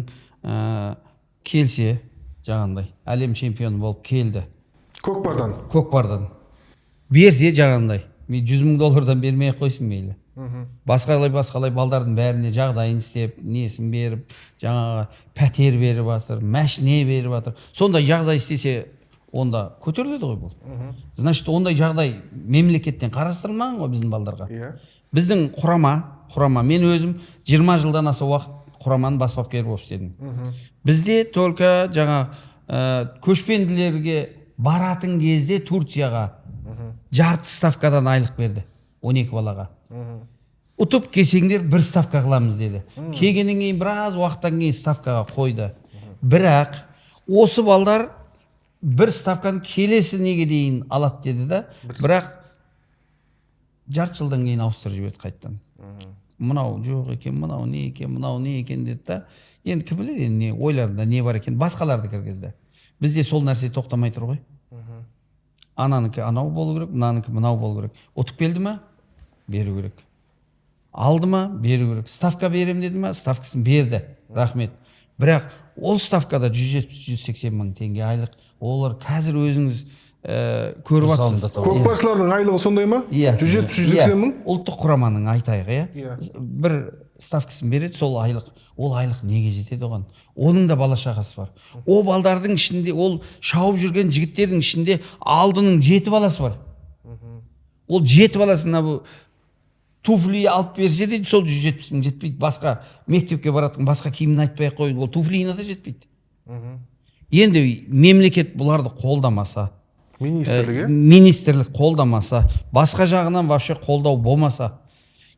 келсе, жаңағындай әлем чемпионы болып келді. Көкпардан. Берсе жаңағындай, мен $100 мың бермей қойсын мейлі. Басқалай балдардың бәріне жағдайын істеп, несін беріп, жаңағы пәтер беріп жатыр, мәшіне беріп жатыр. Сондай жағдай істесе, онда көтеріледі ғой бұл. Значит, ондай жағдай мемлекеттен қарастырылмаған ғой біздің балдарға. Біздің құрама, мен өзім 20 жылдан аса уақыт құраманың бас бапкері болып істедім. Бізде только жаңа көшпенділерге баратын кезде Турцияға жарты ставкадан айлық берді 12 балаға. Ұтып келсеңдер бір ставка қыламыз деді. Келгеннен кейін біраз уақыттан кейін ставкаға қойды. Бірақ осы балдар бір ставканы келесі неге дейін алады деді да, бірақ жарты жылдан кейін ауыстырып жіберді қайттан. Мынау жоқ екен, мынау не екен деді да. Енді кім біледі, не ойларында не бар екен, басқаларды кіргізді. Бізде сол нәрсе тоқтамай тұр ғой. Ананыкі анау болу керек, мынаныкі мынау болу керек. Ұтып келді ма? Беру керек. Алды ма? Беру керек. Ставка берем деді ма? Ставкасын берді. Рахмет. Бірақ ол ставкада 170-180 мың теңге айлық. Олар қазір өзіңіз көріп жатсыз. Көкпаршылардың айлығы сондай ма? 170-180 мың? Ұлттық құраманың айтайық, бір ставкасын береді, сол айлық. Ол айлық неге жетеді оған? Оның да бала шағасы бар. О балдардың ішінде, ол шауып жүрген жігіттердің ішінде алдының 7 баласы бар. Ол 7 баласына бұл туфли алып берсе де сол 170 мың жетпейді. Басқа мектепке баратын басқа киімін айтпай қойды, ол туфлиіне де жетпейді. Енді мемлекет бұларды қолдамаса, министрлік қолдамаса, басқа жағынан вообще қолдау болмаса,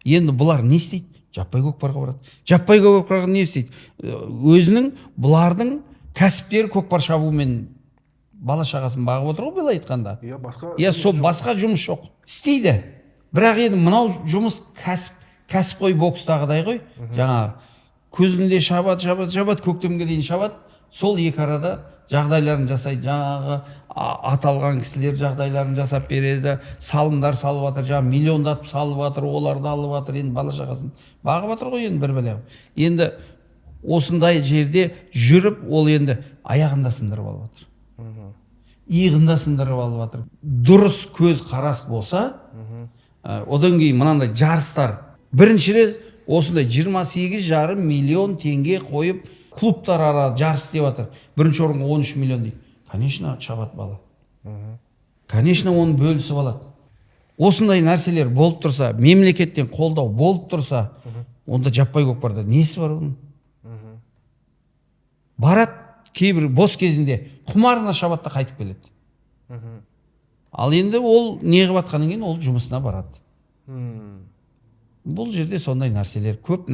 енді бұлар не істейді? Жаппай көкпарға барады. Жаппай көкпарға не істейді? Өзінің бұлардың кәсіптері көкпар шабумен бала шағасын бағып отыр ғой, былай айтқанда. Иә, басқа Иә, сол басқа жұмыс жоқ. Істейді. Бірақ енді мынау жұмыс кәсіпқой бокстағыдай ғой. Жаңағы күзінде шабат, көктемге дейін шабат. Сол екі арада жағдайларын жасайды. Жаңағы аталған кісілер жағдайларын жасап береді. Салымдар салып жатыр, жаңағы миллиондатып салып жатыр, оларды алып жатыр. Енді бала шағасын бағып жатыр ғой, енді бір бәле. Енді осындай жерде жүріп, ол енді аяғында сындырып алып жатыр. Иығында сындырып алып жатыр. Дұрыс көз қарас болса, одан кейін мынандай жарыстар. Бірінші рет осындай 28,5 миллион теңге қойып, клубтар ара жарыс деп жатыр. Бірінші орынға 13 миллион дейді. Конечно, шабат бала. Конечно, оны бөлісіп алады. Осындай нәрселер болып тұрса, мемлекеттен қолдау болып тұрса, онда жаппай көкпарда несі бар оның? Барат кейбір бос кезінде құмарына шабатта қайтып келеді. Ал енді ол неғып атқаннан кейін ол жұмысына барады. Бұл жерде сондай нәрселер көп,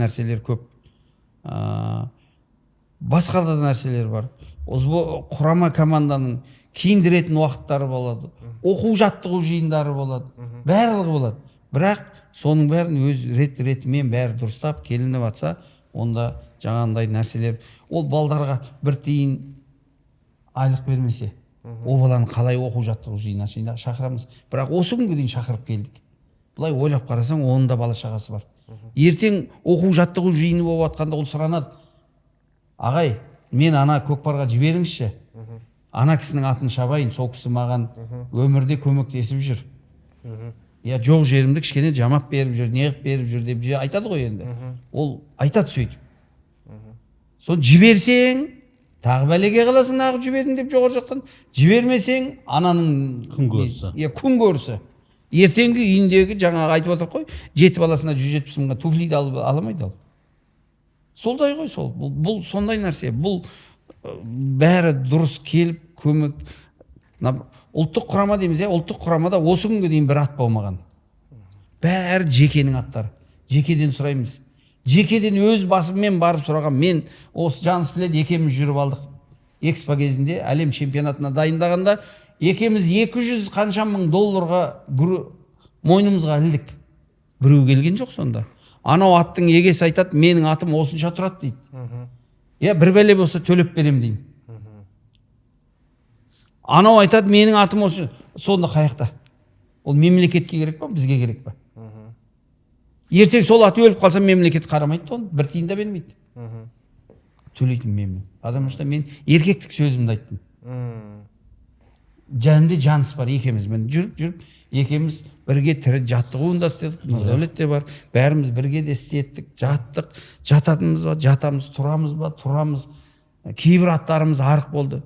басқа да нәрселер бар. Құрама команданың киіндіретін уақыттары болады, оқу жаттығу жиындары болады, барлығы болады. Бірақ соның бәрін өз ретімен бәрі дұрыстап келініп атса, онда жаңағындай нәрселер, ол балдарға бір тиын айлық бермесе, о баланы қалай оқу жаттығу жиынына шақырамыз. Бірақ осы күнге дейін шақырып келдік. Бұлай ойлап қарасаң, оның да бала шағасы бар. Ертең оқу жаттығу жиыны болып атқанда ол сұранады: ағай, мен ана көкпарға жіберіңізші, ана кісінің атын шабайын, сол кісі маған өмірде көмектесіп жүр. Я жоқ жерімді кішкене жамап беріп жүр, неғып беріп жүр деп айтады ғой енді. Ол айтады сөйтіп. Соны жіберсең, тағы бәлеге қаласың, ағып жібердің деп жоғар жақтан. Жібермесең, ананың күн көрісі. Ертеңгі үйіндегі жаңағы айтып отыр қой, 7 баласына 170 мыңға туфлиді аламайды ал. Солдай ғой сол. Бұл сондай нәрсе. Бұл бәрі дұрыс келіп, көмек. Ұлттық құрама дейміз, ұлттық құрамада осы күнге дейін бір ат болмаған. Бәрі жекенің аттары. Жекеден сұраймыз. Жекеден өз басыммен барып сұраған. Мен осы Жаныс біледі, екеміз жүріп алдық. Экспо кезінде әлем чемпионатына дайындағанда екеміз 200 қанша мың долларға мойнымызға ілдік. Біреу келген жоқ сонда. Анау аттың егесі айтады, менің атым осынша тұрады дейді. Я бір бәле болса төлеп берем деймін. Анау айтады, менің атым осынша. Сонда қаяқта? Ол мемлекетке керек па, бізге керек па? Ертең сол аты өліп қалса, мемлекет қарамайды оны, бір тиын да бермейді. Төлейтін мен. Потому что мен еркектік сөзімді айттым. Жанымда Жаныс бар, екемізбен жүріп, екеміз бірге тірі жаттығуында істедік, Нұрдәулет те бар, бәріміз бірге де істеттік, жаттық, жататынымыз ба, жатамыз, тұрамыз ба, тұрамыз. Кейбір аттарымыз арық болды.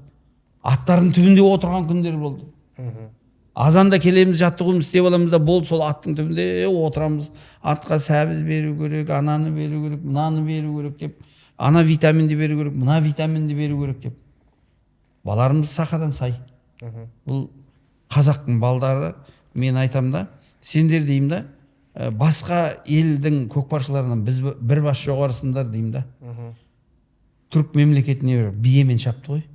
Аттардың түбінде отырған күндер болды. Азанда келеміз, жаттығуымыз істеп аламыз да, болды, сол аттың түбінде отырамыз. Атқа сәбіз беру керек, ананы беру керек, мынаны беру керек деп, ана витаминді беру керек, мына витаминді беру керек деп. Баларымыз сақадан сай. Бұл қазақтың балдары, мен айтам да, сендер деймін да, басқа елдің көкпаршыларынан біз бір бас жоғарысындар деймін да. Түрік мемлекетіне биемен шапты ғой.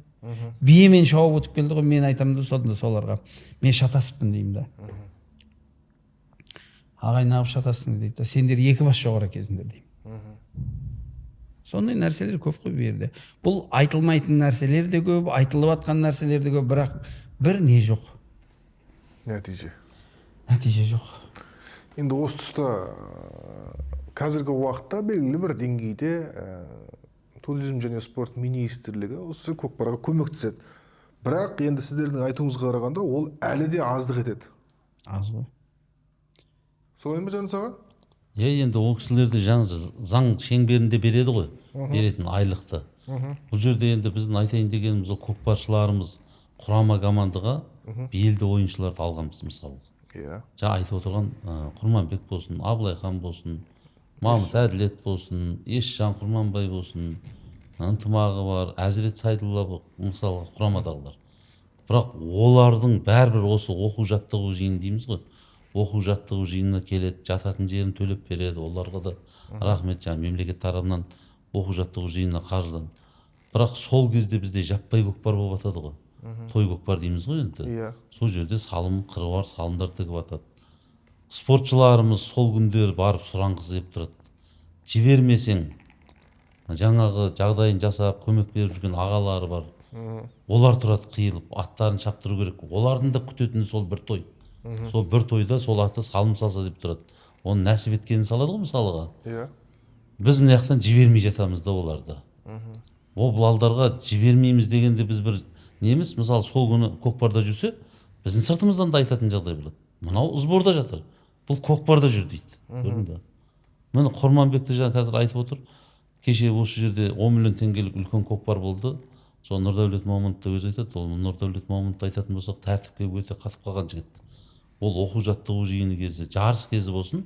Биемен шауып өтіп келді ғой, мен айтам да соларға. Мен шатасыппын деймін да. Ағай, неғып шатастыңыз дейді. Сендер 2 бас жоғары кезіндер деймін. Сондай нәрселер көп қой берді. Бұл айтылмайтын нәрселер де көп, айтылып атқан нәрселер де көп, бірақ бір не жоқ. Нәтиже жоқ. Енді осы тұста қазіргі уақытта белгілі бір деңгейде туризм және спорт министрлігі осы көкпарға көмектеседі. Бірақ енді сіздердің айтуыңызға қарағанда ол әлі де аздық етеді. Аз ғой. Солай ма Жаныс аға? Енді ол кісілерді заң шеңберінде береді ғой, беретін айлықты. Бұл жерде енді біздің айтайын дегеніміз, ол көкпаршыларымыз құрама командаға белді ойыншыларды алғанбыз мысалы. Жаңа айтып отырған Құрманбек болсын, Абылайхан болсын, Мамыт Әділет болсын, Есжан Құрманбай болсын, ынтымағы бар, Әзірет Сайдулла мысалы құрамадағылар. Бірақ олардың бәрібір осы оқу жаттығу жиын дейміз ғой. Оқу жаттығу жиынына келеді, жататын жерін төлеп береді. Оларға да рахмет, жаңа мемлекет тарапынан оқу жаттығу жиынына қаржыдан. Бірақ сол кезде бізде жаппай көкпар болып жатады ғой. той көкпар дейміз ғой енді. Иә. Сол жерде салым, қыруар салымдар тігіп атады. Спортшыларымыз сол күндер барып сұраңғызып тұрады. Жібермесең, жаңағы жағдайын жасап, көмек беріп жүрген ағалары бар. Олар тұрады қиылып, аттарын шаптыру керек. Олардың да күтетіні сол бір той. Сол бір тойда сол атты салым салса деп тұрады. Оны нәсіп еткенін салады ғой мысалыға. Иә. Біз мына жақтан жібермей жатамыз да оларды. Ол балдарға жібермейміз дегенде біз бір неміз, мысалы сол күні көкпарда жүрсе, біздің сыртымыздан да айтатын жағдай болады. Мынау ызборда жатыр, бұл көкпарда жүр дейді. Көрдің бе? Міне Құрманбекті жаңа қазір айтып отыр. Кеше осы жерде 10 миллион теңгелік үлкен көкпар болды. Сол Нұрдәулет Момынов өз айтады. Ол Нұрдәулет Момынов айтатын болсақ, тәртіпке өте қатып қалған жігіт. Ол оқу жаттығу жиыны кезі, жарыс кезі болсын,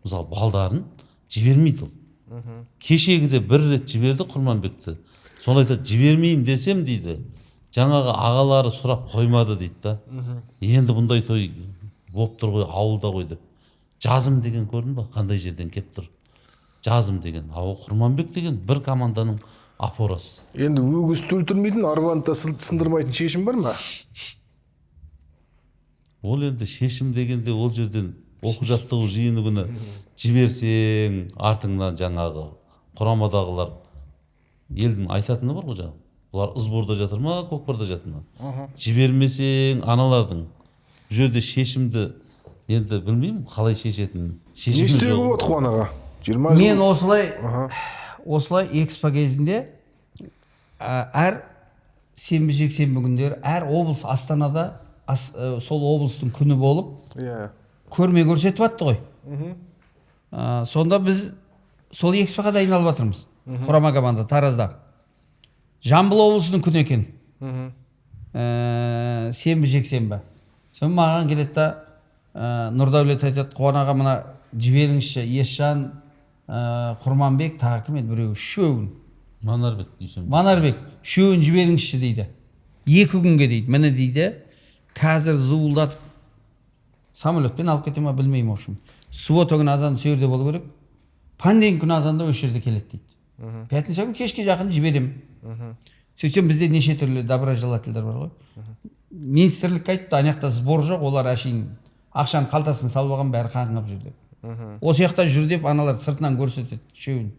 мысалы балдарын жібермейді ол. Кешегі де бір рет жіберді Құрманбекті. Сол айтады, жібермейін десем дейді, жаңағы ағалары сұрап қоймады дейді да. Енді бұндай той болып тұр ғой, ауылда ғой деп. Жазым деген көрдің ба, қандай жерден кеп тұр. Жазым деген, ал Құрманбек деген бір команданың опорасы. Енді өгіз өлтірмейтін, арбаны да сындырмайтын шешім бар ма? Ол енді шешім дегенде ол жерден оқу жаттығу жиыны күні жіберсең, артыңнан жаңағы құрамадағылар елдің айтатыны бар ғой жаңағы. Бұлар ызборда жатыр ма, көкпарда жатыр ма? Жібермесең аналардың бұл жерде шешімді енді білмеймін қалай шешетінін. Не істеуге болады Қуан аға? 20 Мен осылай экспо кезінде әр сенбі жексенбі күндері әр облыс Астанада сол облыстың күні болып көрме көрсетіп атты ғой. Сонда біз сол экспоға дайындалып жатырмыз. Құрама команда Таразда. Жамбыл облысының күні екен. Сенбі жексенбі. Сон маған келеді да Нұрдәулет айтады, Қуан аға мына жіберіңізші, Есжан, Құрманбек, тағы кім еді біреуі, үшеуін. Манарбек дейсің. Манарбек, үшеуін жіберіңізші дейді. 2 күнге дейді. Міне дейді, қазір зуылдатып самолетпен алып кете ма білмеймін, в общем. Суббота күні азан сол жерде болу керек. Панден күні азанда осы жерде келеді дейді. Пятница күні кешке жақын жіберем. Сөйтсем бізде неше түрлі доброжелательдер бар ғой. Министрлік айтты, анаяқта сбор жоқ, олар әшейін ақшаның қалтасын салып алған, бәрі қаңғып жүр деп. Осы жақта жүр деп аналар сыртынан көрсетеді, үшеуін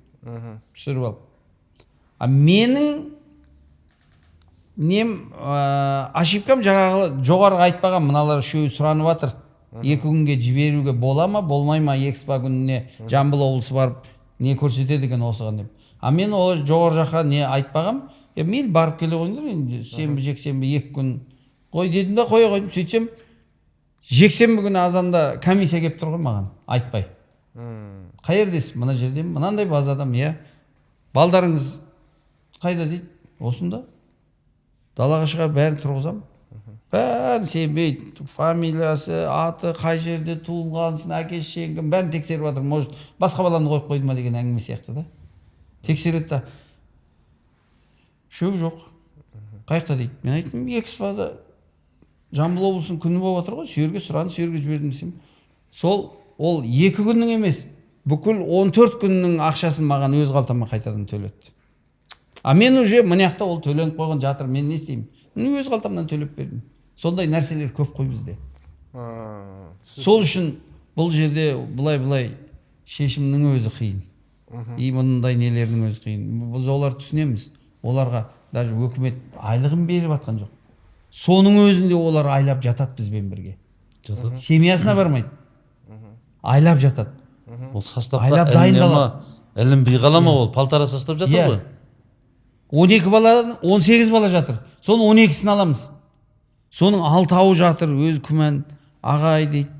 түсіріп алып. Менің ошибкам жаңағы жоғарғы айтпаған, мыналар үшеуі сұранып жатыр. 2 күнге жіберуге бола ма, болмай ма, экспо күніне Жамбыл облысы барып не көрсетеді екен осыған деп. Мен ол жоғары жаққа не айтпағам, мейлі барып келе қойыңдар, енді сенбі жексенбі 2 күн қой дедім да қоя қойдым. Сөйтсем жексенбі күні азанда комиссия келіп тұр ғой маған, айтпай. Қай жердесіз? Мына жерден, мынандай базадам, балдарыңыз қайда дейді? Осында. Далаға шығарып бәрін тұрғызам. Бәрін сенбейді, фамилиясы, аты, қай жерде туылғансын, әкесі жеңген, бәрін тексеріп жатыр. Может, басқа баланы қойып қойды ма деген әңгіме сияқты да. Тексереді да. Шөк жоқ. Қайықта дейді. Мен айттым, экспода Жамбыл облысының күні болып отыр ғой, сүйерге сұраны, сүйерге жібердім десем. Ол 2 күннің емес, бүкіл 14 күннің ақшасын маған өз қалтама қайтадан төледі. Мен уже мынаяқта ол төленіп қойған жатыр, мен не істеймін? Мен өз қалтамнан төлеп бердім. Сондай нәрселер көп қой бізде. Сол үшін бұл жерде бұлай шешімнің өзі қиын. Мұндай нелердің өзі қиын. Біз олар түсінеміз. Оларға даже өкімет айлығын беріп атқан жоқ. Соның өзінде олар айлап жатады бізбен бірге. Семьясына бармайды. Айлап жатады. Ол составта ілінбей қала ма ол? Палтара состав жатыр ғой? 12 бала, 18 бала жатыр. Соның 12-сін аламыз. Соның 6-ауы жатыр, өз күмән, ағай дейді.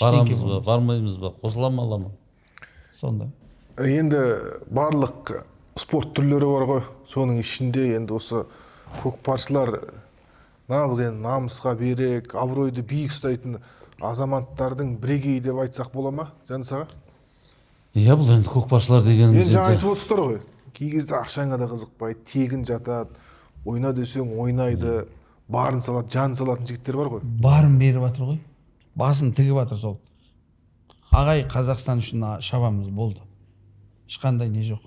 Барамыз ба, бармаймыз ба, қосыла ма, ала ма? Сонда. Енді барлық спорт түрлері бар ғой. Соның ішінде енді осы көкпаршылар нағыз енді намысқа берік, абыройды биік ұстайтын азаматтардың бірегейі деп айтсақ бола ма, Жаныс аға? Иә, бұл енді көкпаршылар дегеніміз енді жаңа айтып отырсыздар ғой. Кей кезде ақшаңа да қызықпайды, тегін жатады, ойна десең ойнайды, барын салады, жан салатын жігіттер бар ғой. Барын беріп жатыр ғой. Басын тігіп жатыр сол. Ағай, Қазақстан үшін шабамыз болды. Ешқандай не жоқ.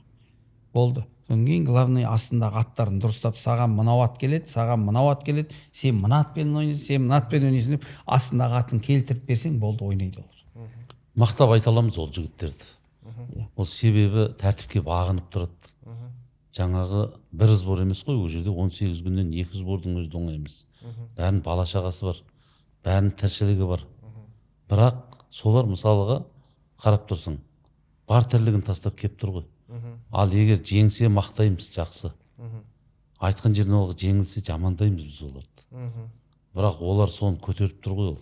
Болды. Содан кейін главный астындағы аттарын дұрыстап, саған мынау ат келеді, саған мынау ат келеді, сен мына атпен ойнайсың, сен мына атпен ойнайсың деп астындағы атын келтіріп берсең болды, ойнайды олар. Мақтап айта аламыз ол жігіттерді. Ол себебі тәртіпке бағынып тұрады. Жаңағы бір сбор емес қой, ол жерде 18 күннен 2 сбордың өзі оңай емес. Бәрінің бала шағасы бар, бәрінің тіршілігі бар. Бірақ солар мысалға қарап тұрсың, бар тірлігін тастап кеп тұр ғой. Ал егер жеңсе мақтаймыз, жақсы. Айтқан жерінен олға жеңілсе жамандаймыз біз оларды. Бірақ олар соны көтеріп тұр ғой ол.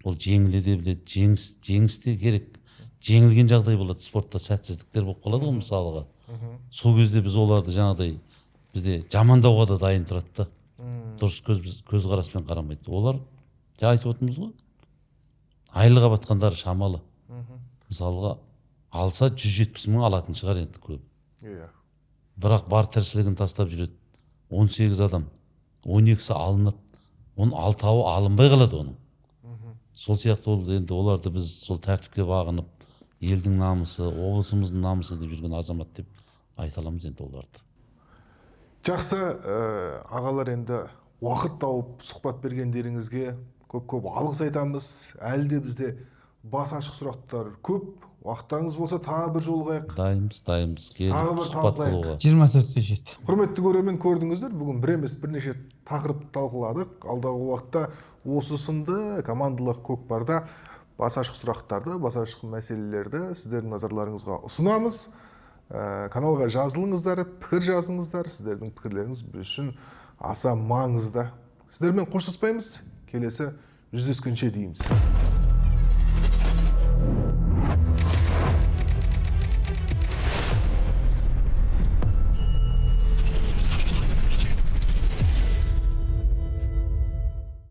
Ол жеңіле де біледі, жеңіс те керек. Жеңілген жағдай болады, спортта сәтсіздіктер болып қалады ғой мысалға. Сол кезде біз оларды жаңағыдай бізде жамандауға да дайын тұрады да. Дұрыс көзқараспен қарамайды. Олар айтып отырмыз ғой. Айлыға батқандар шамалы. Мысалға алса 170 мың алатын шығар енді көп. Бірақ бар тіршілігін тастап жүреді. 18 адам, 12-сі алынады. Оның 6-ауы алынбай қалады оның. Сол сияқты енді оларды біз сол тәртіпке бағынып, елдің намысы, облысымыздың намысы деп жүрген азамат деп айта аламыз енді оларды. Жақсы, ағалар, енді уақыт тауып сұхбат бергендеріңізге көп алғыс айтамыз. Әлі де бізде бас ашық сұрақтар көп. Уақыттарыңыз болса тағы бір жолығайық. Дайынбыз, келіп сұхбат қылуға. 24-те жетті. Құрметті көрермен, көрдіңіздер, бүгін бір емес бірнеше тақырып талқыладық. Алдағы уақытта осы сынды командалық көкпарда бас ашық сұрақтарды, бас ашық мәселелерді сіздердің назарларыңызға ұсынамыз. Каналға жазылыңыздар, пікір жазыңыздар. Сіздердің пікірлеріңіз біз үшін аса маңызды. Сіздермен қоштаспаймыз. Келесі жүздескенше дейміз.